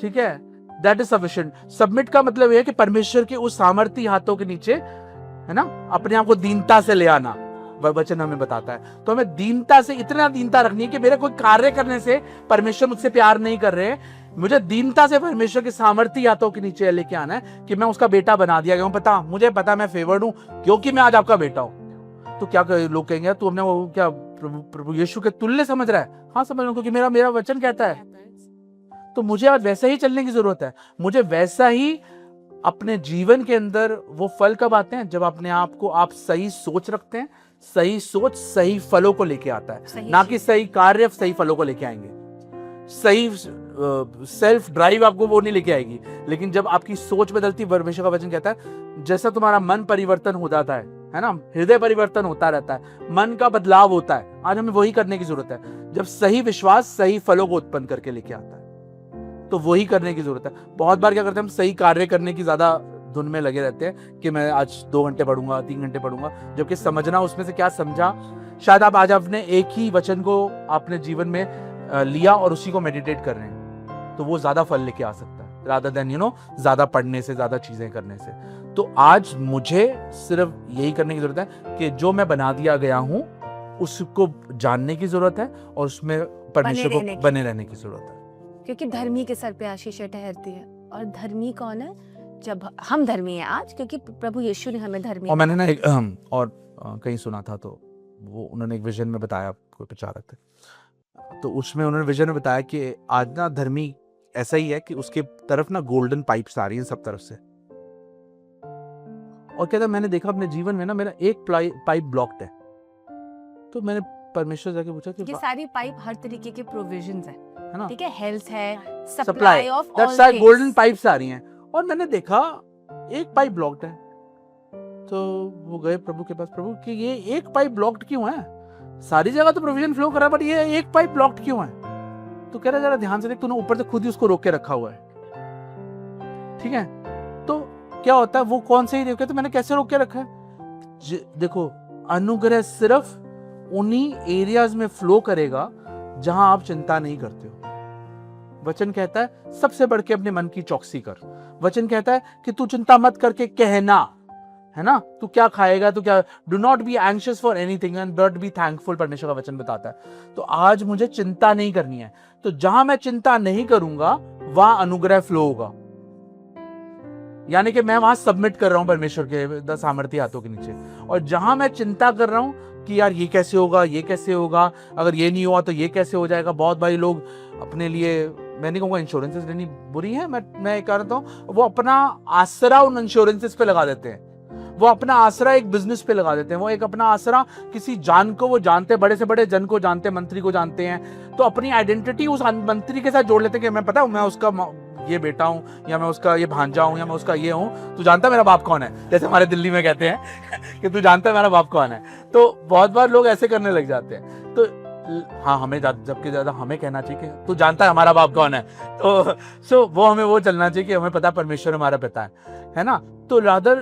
ठीक है, दैट इज सफिशिएंट। सबमिट का मतलब यह है कि परमेश्वर के उस सामर्थी हाथों के नीचे, है ना, अपने आप को दीनता से ले आना, वचन हमें बताता है। तो हमें दीनता से, इतना दीनता रखनी है कि मेरे कोई कार्य करने से परमेश्वर मुझसे प्यार नहीं कर रहे हैं, मुझे दीनता से परमेश्वर के सामर्थी हाथों के नीचे लेके आना है कि मैं उसका बेटा बना दिया गया हूं। पता, मुझे पता मैं फेवर्ड हूं क्योंकि मैं आज आपका बेटा हूं। तो क्या लोग कहेंगे तू हमने वो क्या प्रभु यीशु के तुल्य समझ रहा है? हाँ समझ रहा हूं, क्योंकि मेरा वचन कहता है। तो मुझे आज वैसा ही चलने की जरूरत है, मुझे वैसा ही अपने जीवन के अंदर वो फल कब आते हैं? जब अपने आप को आप सही सोच रखते हैं। सही सोच सही फलों को लेके आता है, ना कि सही कार्य सही फलों को लेके आएंगे। सही सेल्फ ड्राइव आपको वो नहीं लेके आएगी, लेकिन जब आपकी सोच बदलती, परमेश्वर का वचन कहता है जैसा तुम्हारा मन परिवर्तन हो जाता है ना, हृदय परिवर्तन होता रहता है, मन का बदलाव होता है। आज हमें वही करने की जरूरत है। जब सही विश्वास सही फलों को उत्पन्न करके लेके आता है, तो वही करने की जरूरत है। बहुत बार क्या करते हैं हम, सही कार्य करने की ज्यादा धुन में लगे रहते हैं कि मैं आज 2 घंटे पढ़ूंगा, 3 घंटे पढ़ूंगा, जबकि समझना उसमें से क्या समझा, शायद आप आज आपने एक ही वचन को आपने जीवन में लिया और उसी को मेडिटेट कर रहे हैं, तो वो ज्यादा फल लेके आ सकता है रादर देन ज्यादा पढ़ने से, ज्यादा चीजें करने से। तो आज मुझे सिर्फ यही करने की जरूरत है कि जो मैं बना दिया गया हूं उसको जानने की जरूरत है और उसमें परमेश्वर को बने रहने की जरूरत है। क्योंकि धर्मी के सर पे आशीष ठहरती है। और धर्मी कौन है? जब हम धर्मी हैं आज, क्योंकि प्रभु यीशु ने हमें धर्मी। और मैंने ना एक कहीं सुना था, तो वो उन्होंने एक विजन में बताया, कोई प्रचारक थे, तो उसमें उन्होंने विजन में बताया कि आज ना धर्मी ऐसा ही है कि उसके तरफ ना गोल्डन पाइप्स आ रही हैं सब तरफ से। और कहता मैंने देखा अपने जीवन में ना मेरा एक पाइप ब्लॉक्ड है। तो मैंने परमेश्वर जाके पूछा कि ये सारी पाइप हर तरीके के प्रोविजंस है ना, ठीक है, हेल्थ है, supply supply of all that's why golden pipes आ रही हैं। और मैंने देखा एक पाइप ब्लॉक्ड है। तो वो गए प्रभु के पास, प्रभु कि ये एक पाइप ब्लॉक्ड क्यों है? सारी जगह तो प्रोविजन फ्लो कर रहा है, बट ये एक पाइप ब्लॉक्ड क्यों है? तो कह रहा जरा ध्यान से देख, तूने ऊपर से खुद ही उसको रोक के रखा हुआ है, ठीक है? तो क्या होता है, वो कौन से ही रोके, तो मैंने कैसे रोक के रखा है? देखो, अनुग्रह सिर्फ उन्हीं एरियाज में फ्लो करेगा जहां आप चिंता नहीं करते हो। वचन कहता है सबसे बढ़ के अपने मन की चौकसी कर। वचन कहता है कि तू चिंता मत करके कहना, है ना, तू क्या खाएगा, तू क्या, do not be anxious for anything and but be thankful, परमेश्वर का वचन बताता है। तो आज मुझे चिंता नहीं करनी है, तो जहां मैं चिंता नहीं करूंगा वहां अनुग्रह फ्लो होगा। यानी कि मैं वहां सबमिट कर रहा हूं परमेश्वर के सामर्थ्य हाथों के नीचे। और जहां मैं चिंता कर रहा हूं कि यार ये कैसे होगा, ये कैसे होगा, अगर ये नहीं हुआ तो ये कैसे हो जाएगा। बहुत भाई लोग अपने लिए, मैं नहीं कहूँगा इंश्योरेंसेस लेनी बुरी है, मैं कह रहा हूँ वो अपना आसरा उन इंश्योरेंसेस पे लगा देते हैं, वो अपना आसरा एक बिजनेस पे लगा देते हैं, वो एक अपना आसरा किसी जान को, वो जानते, बड़े से बड़े जन को जानते हैं, मंत्री को जानते हैं, तो अपनी आइडेंटिटी उस मंत्री के साथ जोड़ लेते हैं कि मैं पता हूँ मैं उसका ये बेटा हूँ, या मैं उसका ये भांजा हूँ, या मैं उसका ये हूँ, तू जानता है मेरा बाप कौन है, जैसे हमारे दिल्ली में कहते हैं कि तू जानता है मेरा बाप कौन है। तो बहुत बार लोग ऐसे करने लग जाते हैं। तो हाँ, हमें जबकि ज्यादा हमें कहना चाहिए कि तू जानता है हमारा बाप कौन है। तो वो हमें वो चलना चाहिए कि हमें पता है परमेश्वर हमारा पिता है ना। तो रादर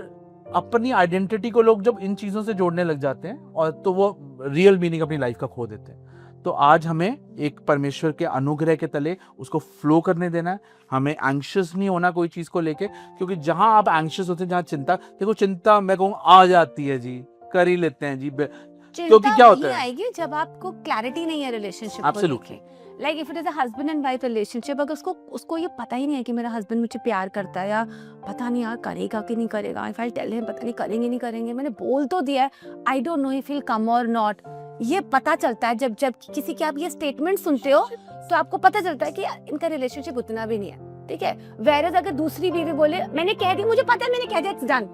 अपनी आइडेंटिटी को लोग जब इन चीजों से जोड़ने लग जाते हैं, और तो वो रियल मीनिंग अपनी लाइफ का खो देते हैं। तो आज हमें एक परमेश्वर के अनुग्रह के तले उसको फ्लो करने देना है। हमें एंग्शियस नहीं होना कोई चीज को लेके, क्योंकि जहां आप एंग्शियस होते हैं, जहां चिंता, देखो चिंता मैं कहूँ आ जाती है जी, कर ही लेते हैं जी, क्योंकि क्या होता है, आएगी जब आपको क्लैरिटी नहीं है रिलेशनशिप को Absolutely. लेके। Like if it is a husband and wife relationship, अगर उसको ये पता ही नहीं है कि मेरा हस्बैंड मुझे प्यार करता है, या पता नहीं यार करेगा कि नहीं करेगा, इफ आई टेल हिम पता नहीं करेंगे नहीं करेंगे, मैंने बोल तो दिया है, I don't know if he will come और नॉट। ये पता चलता है जब किसी के आप ये स्टेटमेंट सुनते हो, तो आपको पता चलता है कि इनका रिलेशनशिप उतना भी नहीं है, ठीक है। वेयरएज अगर दूसरी बीवी बोले मैंने कह दी, मुझे पता है मैंने कह दिया, इट्स डन,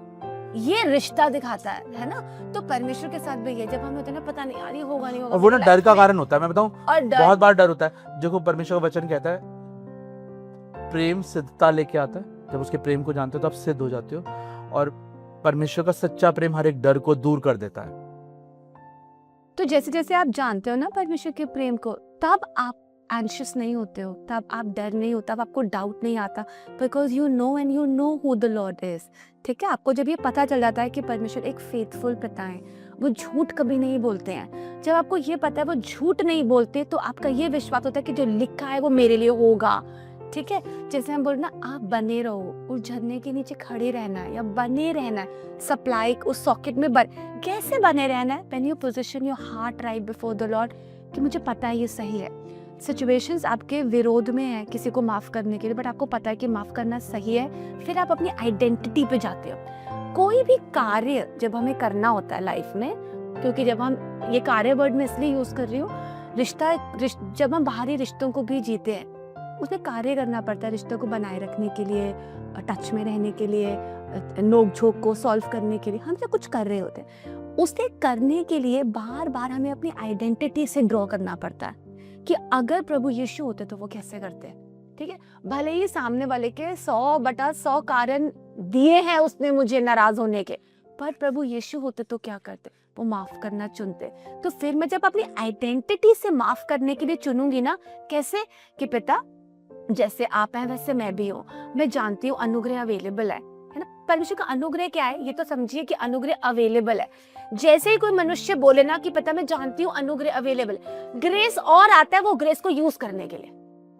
ये रिश्ता दिखाता है ना। तो परमेश्वर के साथ भी ये, जब हमें होता है ना पता नहीं यार ये होगा नहीं होगा, और वो ना डर का कारण होता है, मैं बताऊं, और बहुत बार डर होता है। देखो परमेश्वर का वचन कहता है प्रेम सिद्धता लेके आता है, जब उसके प्रेम को जानते हो तो आप सिद्ध हो जाते हो, और परमेश्वर का सच्चा प्रेम हर एक डर को दूर कर देता है। तो जैसे जैसे आप जानते हो ना परमेश्वर के प्रेम को, तब आप एंशियस नहीं होते हो, तब आप डर नहीं होता, तब आपको डाउट नहीं आता, because you know and you know who the Lord is, ठीक है। आपको जब ये पता चल जाता है कि परमेश्वर एक फेथफुल पिता है, वो झूठ कभी नहीं बोलते हैं, जब आपको ये पता है वो झूठ नहीं बोलते, तो आपका ये विश्वास होता है कि जो लिखा है वो मेरे लिए होगा, ठीक है। जैसे हम बोल ना, आप बने रहो, उस झरने के नीचे खड़े रहना है, या बने रहना है, सप्लाई उस सॉकेट में कैसे बने रहना है, when you position your heart right before the Lord, कि मुझे पता है ये सही है। सिचुएशंस आपके विरोध में है किसी को माफ करने के लिए, बट आपको पता है कि माफ करना सही है, फिर आप अपनी आइडेंटिटी पे जाते हो। कोई भी कार्य जब हमें करना होता है लाइफ में, क्योंकि जब हम ये कार्य वर्ड में इसलिए यूज कर रही हूँ, जब हम बाहरी रिश्तों को भी जीते हैं, उसमें कार्य करना पड़ता है रिश्तों को बनाए रखने के लिए, टच में रहने के लिए, नोक झोंक को सॉल्व करने के लिए हम सब कुछ कर रहे होते हैं। उसे करने के लिए बार बार हमें अपनी आइडेंटिटी से ड्रॉ करना पड़ता है कि अगर प्रभु यीशु होते तो वो कैसे करते, ठीक है। भले ही सामने वाले के 100/100 कारण दिए हैं उसने मुझे नाराज होने के, पर प्रभु यीशु होते तो क्या करते, वो माफ करना चुनते। तो फिर मैं जब अपनी आइडेंटिटी से माफ करने के लिए चुनूंगी ना, कैसे कि पिता जैसे आप हैं वैसे मैं भी हूँ, मैं जानती हूँ अनुग्रह अवेलेबल है ना, परमेश्वर का अनुग्रह क्या है, ये तो समझिए कि अनुग्रह अवेलेबल है। जैसे ही कोई मनुष्य बोले ना कि पता मैं जानती हूँ अनुग्रह अवेलेबल, ग्रेस और आता है वो ग्रेस को यूज करने के लिए,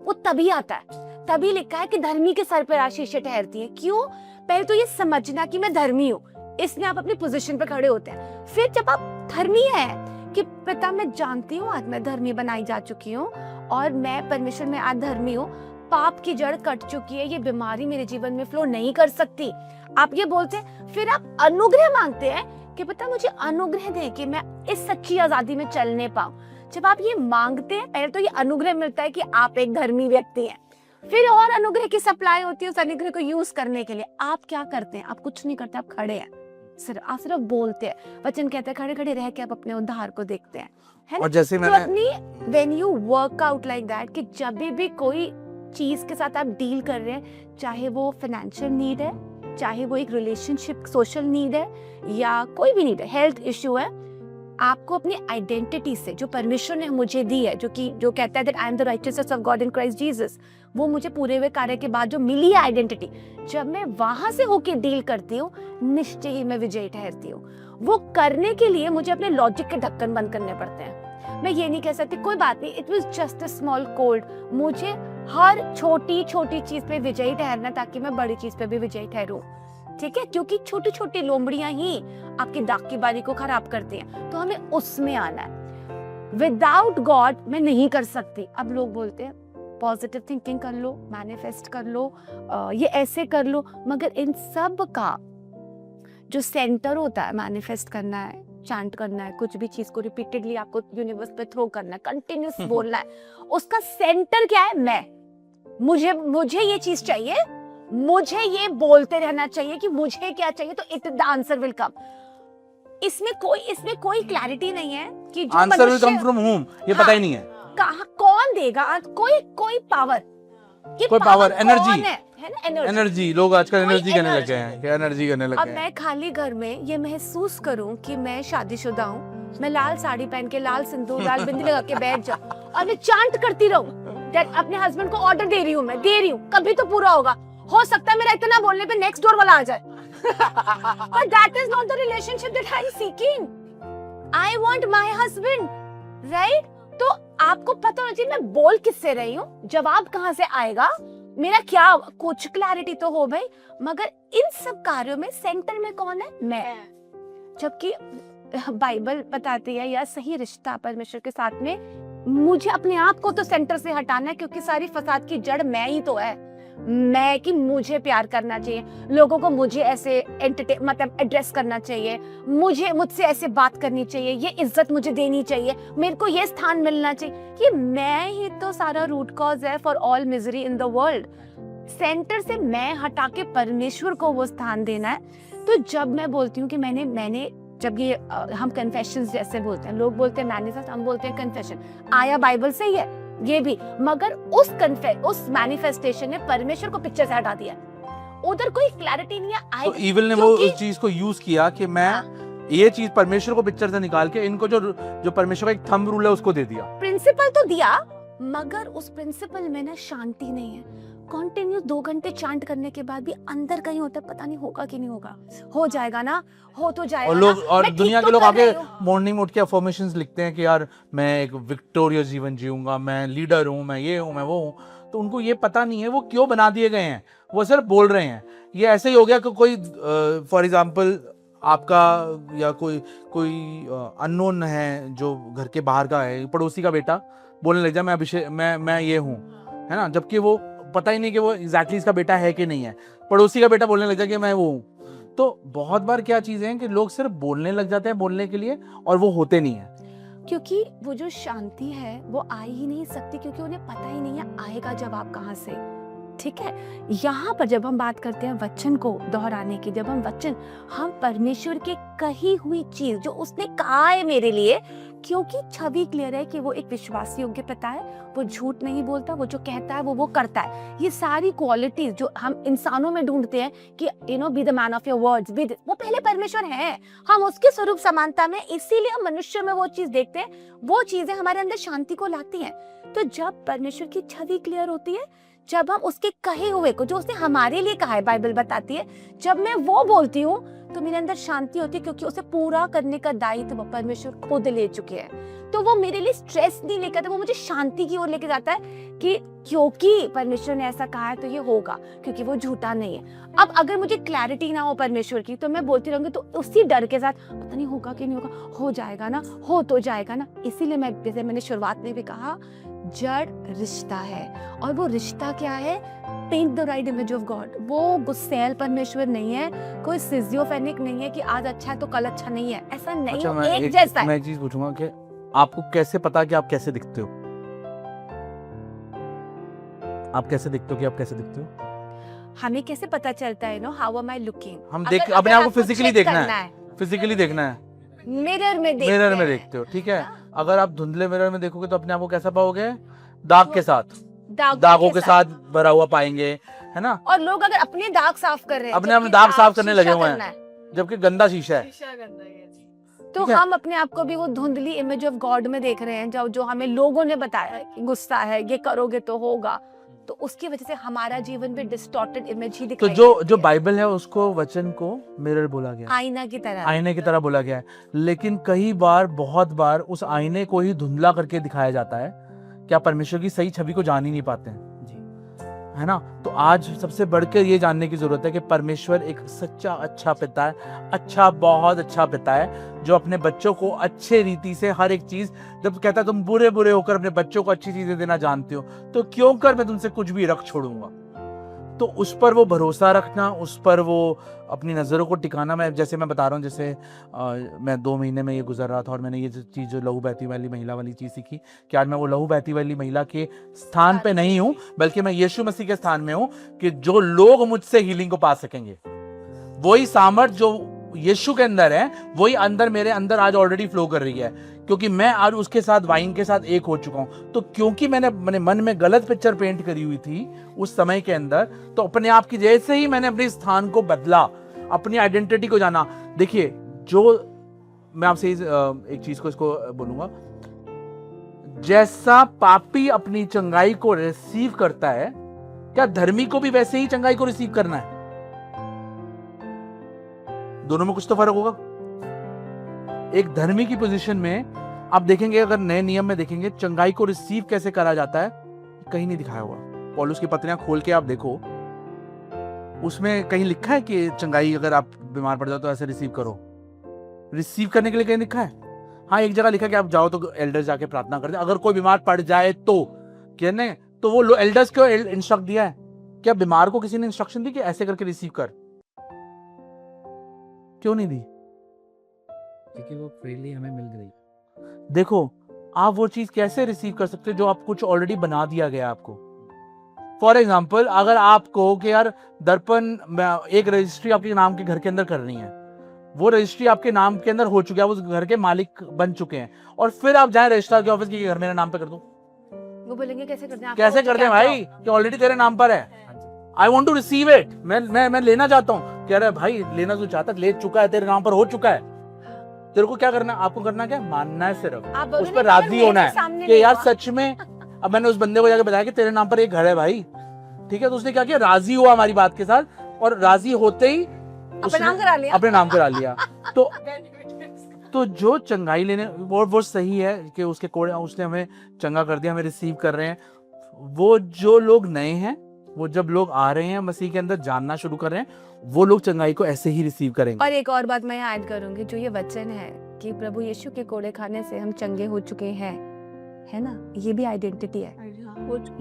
वो तभी आता है। तभी लिखा है कि धर्मी के सर पर आशीष ठहरती है। क्यों? पहले तो ये समझना कि मैं धर्मी हूँ, इसमें आप अपनी पोजीशन पर खड़े होते हैं। फिर जब आप धर्मी हैं कि पिता मैं जानती हूँ आज मैं धर्मी बनाई जा चुकी हूँ और मैं परमेश्वर में आज धर्मी हूँ, पाप की जड़ कट चुकी है, ये बीमारी मेरे जीवन में फ्लो नहीं कर सकती, आप ये बोलते हैं। फिर आप अनुग्रह मांगते हैं कि पिता मुझे अनुग्रह दे कि मैं इस सच्ची आजादी में चलने पाऊं। जब आप ये मांगते हैं, पहले तो ये अनुग्रह मिलता है कि आप एक धर्मी व्यक्ति हैं, फिर और अनुग्रह की सप्लाई होती है उस अनुग्रह को यूज करने के लिए। आप क्या करते हैं? आप कुछ नहीं करते, आप खड़े हैं, आप सिर्फ बोलते हैं। वचन कहते हैं खड़े खड़े रह के आप अपने उद्धार को देखते हैं, है ना? और जैसे तो अपनी when you work out like that कि जब भी कोई चीज के साथ आप डील कर रहे हैं, चाहे वो फाइनेंशियल नीड है, चाहे वो एक रिलेशनशिप सोशल नीड है, या कोई भी नीड है, हेल्थ इश्यू है, आपको अपनी आइडेंटिटी से जो परमेश्वर ने मुझे दी है, जो कहता है that I am the righteousness of God in Christ Jesus, वो मुझे पूरे हुए कार्य के बाद जो मिली है आइडेंटिटी, जब मैं वहां से होके डील करती हूँ, निश्चय ही मैं विजयी ठहरती हूँ। वो करने के लिए मुझे अपने लॉजिक के ढक्कन बंद करने पड़ते हैं। मैं ये नहीं कह सकती कोई बात नहीं, it was just a small cold. मुझे हर छोटी छोटी चीज पे विजयी ठहरना ताकि मैं बड़ी चीज पे भी विजयी ठहरूं, ठीक है? क्योंकि छोटी छोटी लोमड़ियां ही आपकी दाग की बारी को खराब करती हैं, तो हमें उसमें आना है। विदाउट गॉड मैं नहीं कर सकती। अब लोग बोलते हैं पॉजिटिव थिंकिंग कर लो, मैनिफेस्ट कर लो, ये ऐसे कर लो, मगर इन सब का जो सेंटर होता है, मैनिफेस्ट करना है, चांट करना है, कुछ भी चीज को रिपीटेडली आपको यूनिवर्स पे थ्रो करना है, कंटिन्यूस बोलना है, उसका सेंटर क्या है? मैं, मुझे ये चीज चाहिए, मुझे ये बोलते रहना चाहिए कि मुझे क्या चाहिए, तो it the answer will come. इसमें कोई क्लैरिटी नहीं है कि जो answer will come from home, ये पता ही नहीं है कहाँ कौन देगा। कोई पावर, कोई पावर, एनर्जी है ना, एनर्जी। लोग आजकल एनर्जी करने लगे हैं, क्या एनर्जी करने लगे अब हैं। मैं खाली घर में ये महसूस करूं कि मैं शादीशुदा हूं, मैं लाल साड़ी पहन के, लाल सिंदूर, लाल बिंदी लगा के बैठ जाऊं और मैं चांट करती रहूं दैट अपने हस्बैंड को ऑर्डर दे रही हूं, कभी तो पूरा होगा। हो सकता है मेरा इतना बोलने पे नेक्स्ट डोर वाला आ जाए, but that is not the relationship that I am seeking. I want my husband, right? तो आपको पता होना चाहिए मैं बोल किससे रही हूँ, जवाब कहाँ से आएगा, मेरा क्या, कुछ क्लैरिटी तो हो भाई। मगर इन सब कार्यों में सेंटर में कौन है? मैं। जबकि बाइबल बताती है या सही रिश्ता परमेश्वर के साथ में मुझे अपने आप को तो सेंटर से हटाना है, क्योंकि सारी फसाद की जड़ मैं ही तो है। मैं कि मुझे प्यार करना चाहिए, लोगों को मुझे ऐसे मतलब एड्रेस करना चाहिए, मुझसे ऐसे बात करनी चाहिए, ये इज्जत मुझे देनी चाहिए, मेरे को ये स्थान मिलना चाहिए। ये मैं ही तो सारा रूट कॉज है for all misery in the world. Centre से मैं हटा के परमेश्वर को वो स्थान देना है। तो जब मैं बोलती हूँ कि मैंने जब ये हम कन्फेशंस जैसे बोलते हैं, लोग बोलते हैं मैनिफेस्ट, हम बोलते हैं कन्फेशन, आया बाइबल से ही है ये भी, मगर उस मैनिफेस्टेशन ने परमेश्वर को पिक्चर से हटा दिया, उधर कोई क्लैरिटी नहीं है। तो ईविल ने वो उस चीज को यूज किया कि मैं ये चीज परमेश्वर को पिक्चर से निकाल के इनको जो परमेश्वर का एक थंब रूल है उसको दे दिया। प्रिंसिपल तो दिया, मगर उस प्रिंसिपल में ना शांति नहीं है। कंटिन्यू 2 घंटे चांट करने के बाद भी अंदर कहीं होता है, पता नहीं होगा कि नहीं होगा, हो जाएगा ना, हो तो जाएगा। और लोग ना, और मैं दुनिया ठीक के तो लोग कर आगे रही हूँ। मॉर्निंग में उठ के अफर्मेशंस लिखते हैं कि यार मैं एक विक्टोरियस जीवन जीऊंगा, मैं लीडर हूँ, मैं ये हूँ, मैं वो हूँ। तो उनको ये पता नहीं है वो क्यों बना दिए गए हैं, वो सिर्फ बोल रहे हैं। ये ऐसे ही हो गया कि कोई फॉर एग्जाम्पल आपका या कोई अननोन है जो घर के बाहर का है, पड़ोसी का बेटा बोलने लग जाए मैं अभिषेक, मैं ये हूँ, है ना, जबकि वो पता ही नहीं कि वो एग्जैक्टली इसका बेटा है कि नहीं है। पड़ोसी का बेटा बोलने लग जाए कि मैं वो हूँ। तो बहुत बार क्या चीजें हैं कि लोग सिर्फ बोलने लग जाते हैं बोलने के लिए, और वो होते नहीं है। क्योंकि वो जो शांति है वो आ ही नहीं सकती, क्योंकि उन्हें पता ही नहीं है आएगा जवाब कहाँ से। ठीक है, यहाँ पर जब हम बात करते हैं वचन को दोहराने की, जब हम परमेश्वर की कही हुई चीज जो उसने कहा है मेरे लिए, क्योंकि छवि क्लियर है कि वो एक विश्वास योग्य पिता है, वो झूठ नहीं बोलता, वो जो कहता है वो करता है। ये सारी क्वालिटीज जो हम इंसानों में ढूंढते हैं कि be the man of your words, be this, वो पहले परमेश्वर है। हम उसके स्वरूप समानता में, इसीलिए हम मनुष्य में वो चीज देखते हैं, वो चीजें हमारे अंदर शांति को लाती हैं। तो जब परमेश्वर की छवि क्लियर होती है, जब हम उसके कहे हुए को, जो उसने हमारे लिए कहा है, बाइबल बताती है, जब मैं वो बोलती हूँ तो मेरे अंदर शांति होती है, क्योंकि उसे पूरा करने का दायित्व परमेश्वर खुद ले चुके हैं। तो वो मेरे लिए स्ट्रेस नहीं लेकर आता, वो मुझे शांति की ओर लेके जाता है कि क्योंकि परमेश्वर ने ऐसा कहा है तो ये होगा, क्योंकि वो झूठा नहीं है। अब अगर मुझे क्लैरिटी ना हो परमेश्वर की, तो मैं बोलती रहूंगी, तो उसी डर के साथ पता नहीं होगा कि नहीं होगा, हो जाएगा ना, हो तो जाएगा ना। इसीलिए मैं, जैसे मैंने शुरुआत में भी कहा, जड़ रिश्ता है। और वो रिश्ता क्या है? Paint the right image of God. वो गुस्सैल परमेश्वर नहीं है, कोई सिजियोफेनिक नहीं है कि आज अच्छा है तो कल अच्छा नहीं है, ऐसा नहीं अच्छा, है, एक जैसा है। मैं एक चीज पूछूंगा कि आपको कैसे पता कि आप कैसे दिखते हो? आप कैसे दिखते हो कि आप कैसे दिखते हो? हमें कैसे पता चलता है, know how am I looking? हम देख, अपने आप को फिजिकली देखना है, फिजिकली देखना है, मिरर में देखते मिरर में हैं। देखते हो, ठीक है। अगर आप धुंधले मिरर में देखोगे तो अपने आप को कैसा पाओगे? दाग के साथ, दागों के साथ भरा हुआ पाएंगे, है ना। और लोग अगर अपने दाग साफ कर रहे हैं, अपने जबकि दाग साफ करने शीशा लगे हुए हैं। करना है, जबकि गंदा शीशा है। शीशा गंदा है जी। तो ठीक है। हम अपने आप को भी वो धुंधली इमेज ऑफ गॉड में देख रहे हैं, जो हमें लोगों ने बताया है कि गुस्सा है, ये करोगे तो होगा, तो उसकी वजह से हमारा जीवन भी डिस्टॉर्टेड इमेज ही तो दिखाई जो देती जो है। बाइबल है उसको, वचन को मिरर बोला गया है, आईना की तरह। आईने की तरह बोला गया है। लेकिन कई बार, बहुत बार उस आईने को ही धुंधला करके दिखाया जाता है कि आप परमेश्वर की सही छवि को जान ही नहीं पाते हैं, जी। है ना। तो आज सबसे बढ़कर ये जानने की जरूरत है कि परमेश्वर एक सच्चा अच्छा पिता है, अच्छा, बहुत अच्छा पिता है, जो अपने बच्चों को अच्छे रीति से हर एक चीज, जब कहता है तुम बुरे बुरे होकर अपने बच्चों को अच्छी चीजें देना जानते हो, तो क्यों कर मैं तुमसे कुछ भी रख छोड़ूंगा। तो उस पर वो भरोसा रखना, उस पर वो अपनी नज़रों को टिकाना। मैं जैसे मैं बता रहा हूँ, जैसे मैं 2 महीने में ये गुजर रहा था और मैंने ये चीज़, जो लहू बहती वाली महिला वाली चीज़ सीखी कि आज मैं वो लहू बहती वाली महिला के स्थान पे नहीं हूँ, बल्कि मैं यीशु मसीह के स्थान में हूँ, कि जो लोग मुझसे हीलिंग को पा सकेंगे, वही सामर्थ जो यीशु के अंदर है, वही अंदर, मेरे अंदर आज ऑलरेडी फ्लो कर रही है, क्योंकि मैं आज उसके साथ, वाइन के साथ एक हो चुका हूं। तो क्योंकि मैंने मन में गलत पिक्चर पेंट करी हुई थी उस समय के अंदर, तो अपने आप की, जैसे ही मैंने अपने स्थान को बदला, अपनी आइडेंटिटी को जाना। देखिए, जो मैं आपसे एक चीज को इसको बोलूंगा, जैसा पापी अपनी चंगाई को रिसीव करता है, क्या धर्मी को भी वैसे ही चंगाई को रिसीव करना है? दोनों में कुछ तो फर्क होगा। एक धर्मी की पोजीशन में आप देखेंगे, अगर नए नियम में देखेंगे, चंगाई को रिसीव कैसे करा जाता है, कहीं नहीं दिखाया हुआ। पौलुस की पत्रियां खोल के आप देखो, उसमें कहीं लिखा है कि चंगाई, अगर आप बीमार पड़ जाओ तो ऐसे रिसीव करो। रिसीव करने के लिए कहीं लिखा है? हाँ, एक जगह लिखा है कि आप जाओ तो एल्डर्स जाके प्रार्थना कर दे, अगर कोई बीमार पड़ जाए तो। कहने तो वो एल्डर्स को इंस्ट्रक्ट दिया है, क्या बीमार को किसी ने इंस्ट्रक्शन दी कि ऐसे करके रिसीव कर? क्यों नहीं दी? क्योंकि वो फ्रीली हमें मिल गई। देखो, आप वो चीज कैसे रिसीव कर सकते हो जो आप कुछ ऑलरेडी बना दिया गया आपको। फॉर एग्जाम्पल, अगर आप कहो कि यार दर्पण, एक रजिस्ट्री आपके नाम के घर के अंदर करनी है, वो रजिस्ट्री आपके नाम के अंदर हो चुकी है, उस घर के मालिक बन चुके हैं, और फिर आप जाए रजिस्ट्रार के ऑफिस की, घर मेरे नाम पे कर दो, वो बोलेंगे कैसे करते हैं, कैसे करते हैं भाई, कि ऑलरेडी तेरे नाम पर है। I want to receive it, मैं लेना चाहता हूँ। कह रहा है भाई, लेना तो चाहता, ले चुका है, तेरे नाम पर हो चुका है, तेरे को क्या करना है? आपको करना क्या? मानना है, सिर्फ उस पर राजी होना है कि यार सच में। अब मैंने उस बंदे को जाके बताया कि तेरे नाम पर एक घर है भाई, ठीक है, तो उसने क्या किया? राजी हुआ हमारी बात के साथ, और राजी होते ही अपने नाम करा लिया। अपने नाम करा लिया। तो जो चंगाई लेने, वो सही है कि उसके कोड़े, उसने हमें चंगा कर दिया, हमें रिसीव कर रहे हैं। वो जो लोग नए हैं, वो जब लोग आ रहे हैं मसीह के अंदर, जानना शुरू कर रहे हैं, वो लोग चंगाई को ऐसे ही रिसीव करेंगे। और एक और बात मैं ऐड करूंगी, जो ये वचन है कि प्रभु यीशु के कोड़े खाने से हम चंगे हो चुके हैं, है ना, ये भी आइडेंटिटी है।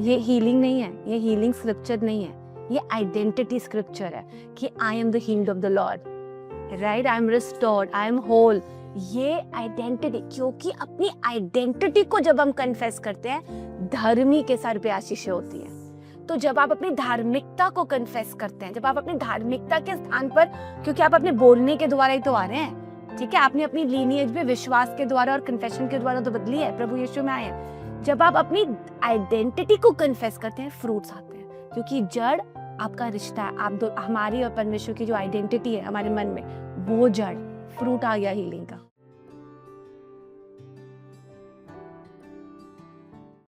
ये हीलिंग नहीं है, ये हीलिंग स्क्रिप्चर नहीं है, ये आइडेंटिटी स्क्रिप्चर है कि I am the healed of the Lord, right, I am restored, I am whole. ये आइडेंटिटी, क्योंकि अपनी आइडेंटिटी को जब हम कन्फेस करते हैं, धर्मी के सर पे आशीष होती है। तो जब आप अपनी धार्मिकता को कन्फेस करते हैं, जब आप अपनी धार्मिकता के स्थान पर, क्योंकि आप अपने बोलने के द्वारा ही तो आ रहे हैं, ठीक है, आपने अपनी लीनिएज भी विश्वास के द्वारा और कन्फेशन के द्वारा तो बदली है, प्रभु यीशु में आए हैं। जब आप अपनी आइडेंटिटी को कन्फेस करते हैं, फ्रूट्स आते हैं, क्योंकि जड़ आपका रिश्ता है। आप दो, हमारी और परमेश्वर की जो आइडेंटिटी है हमारे मन में, वो जड़, फ्रूट आ गया हीलिंग का।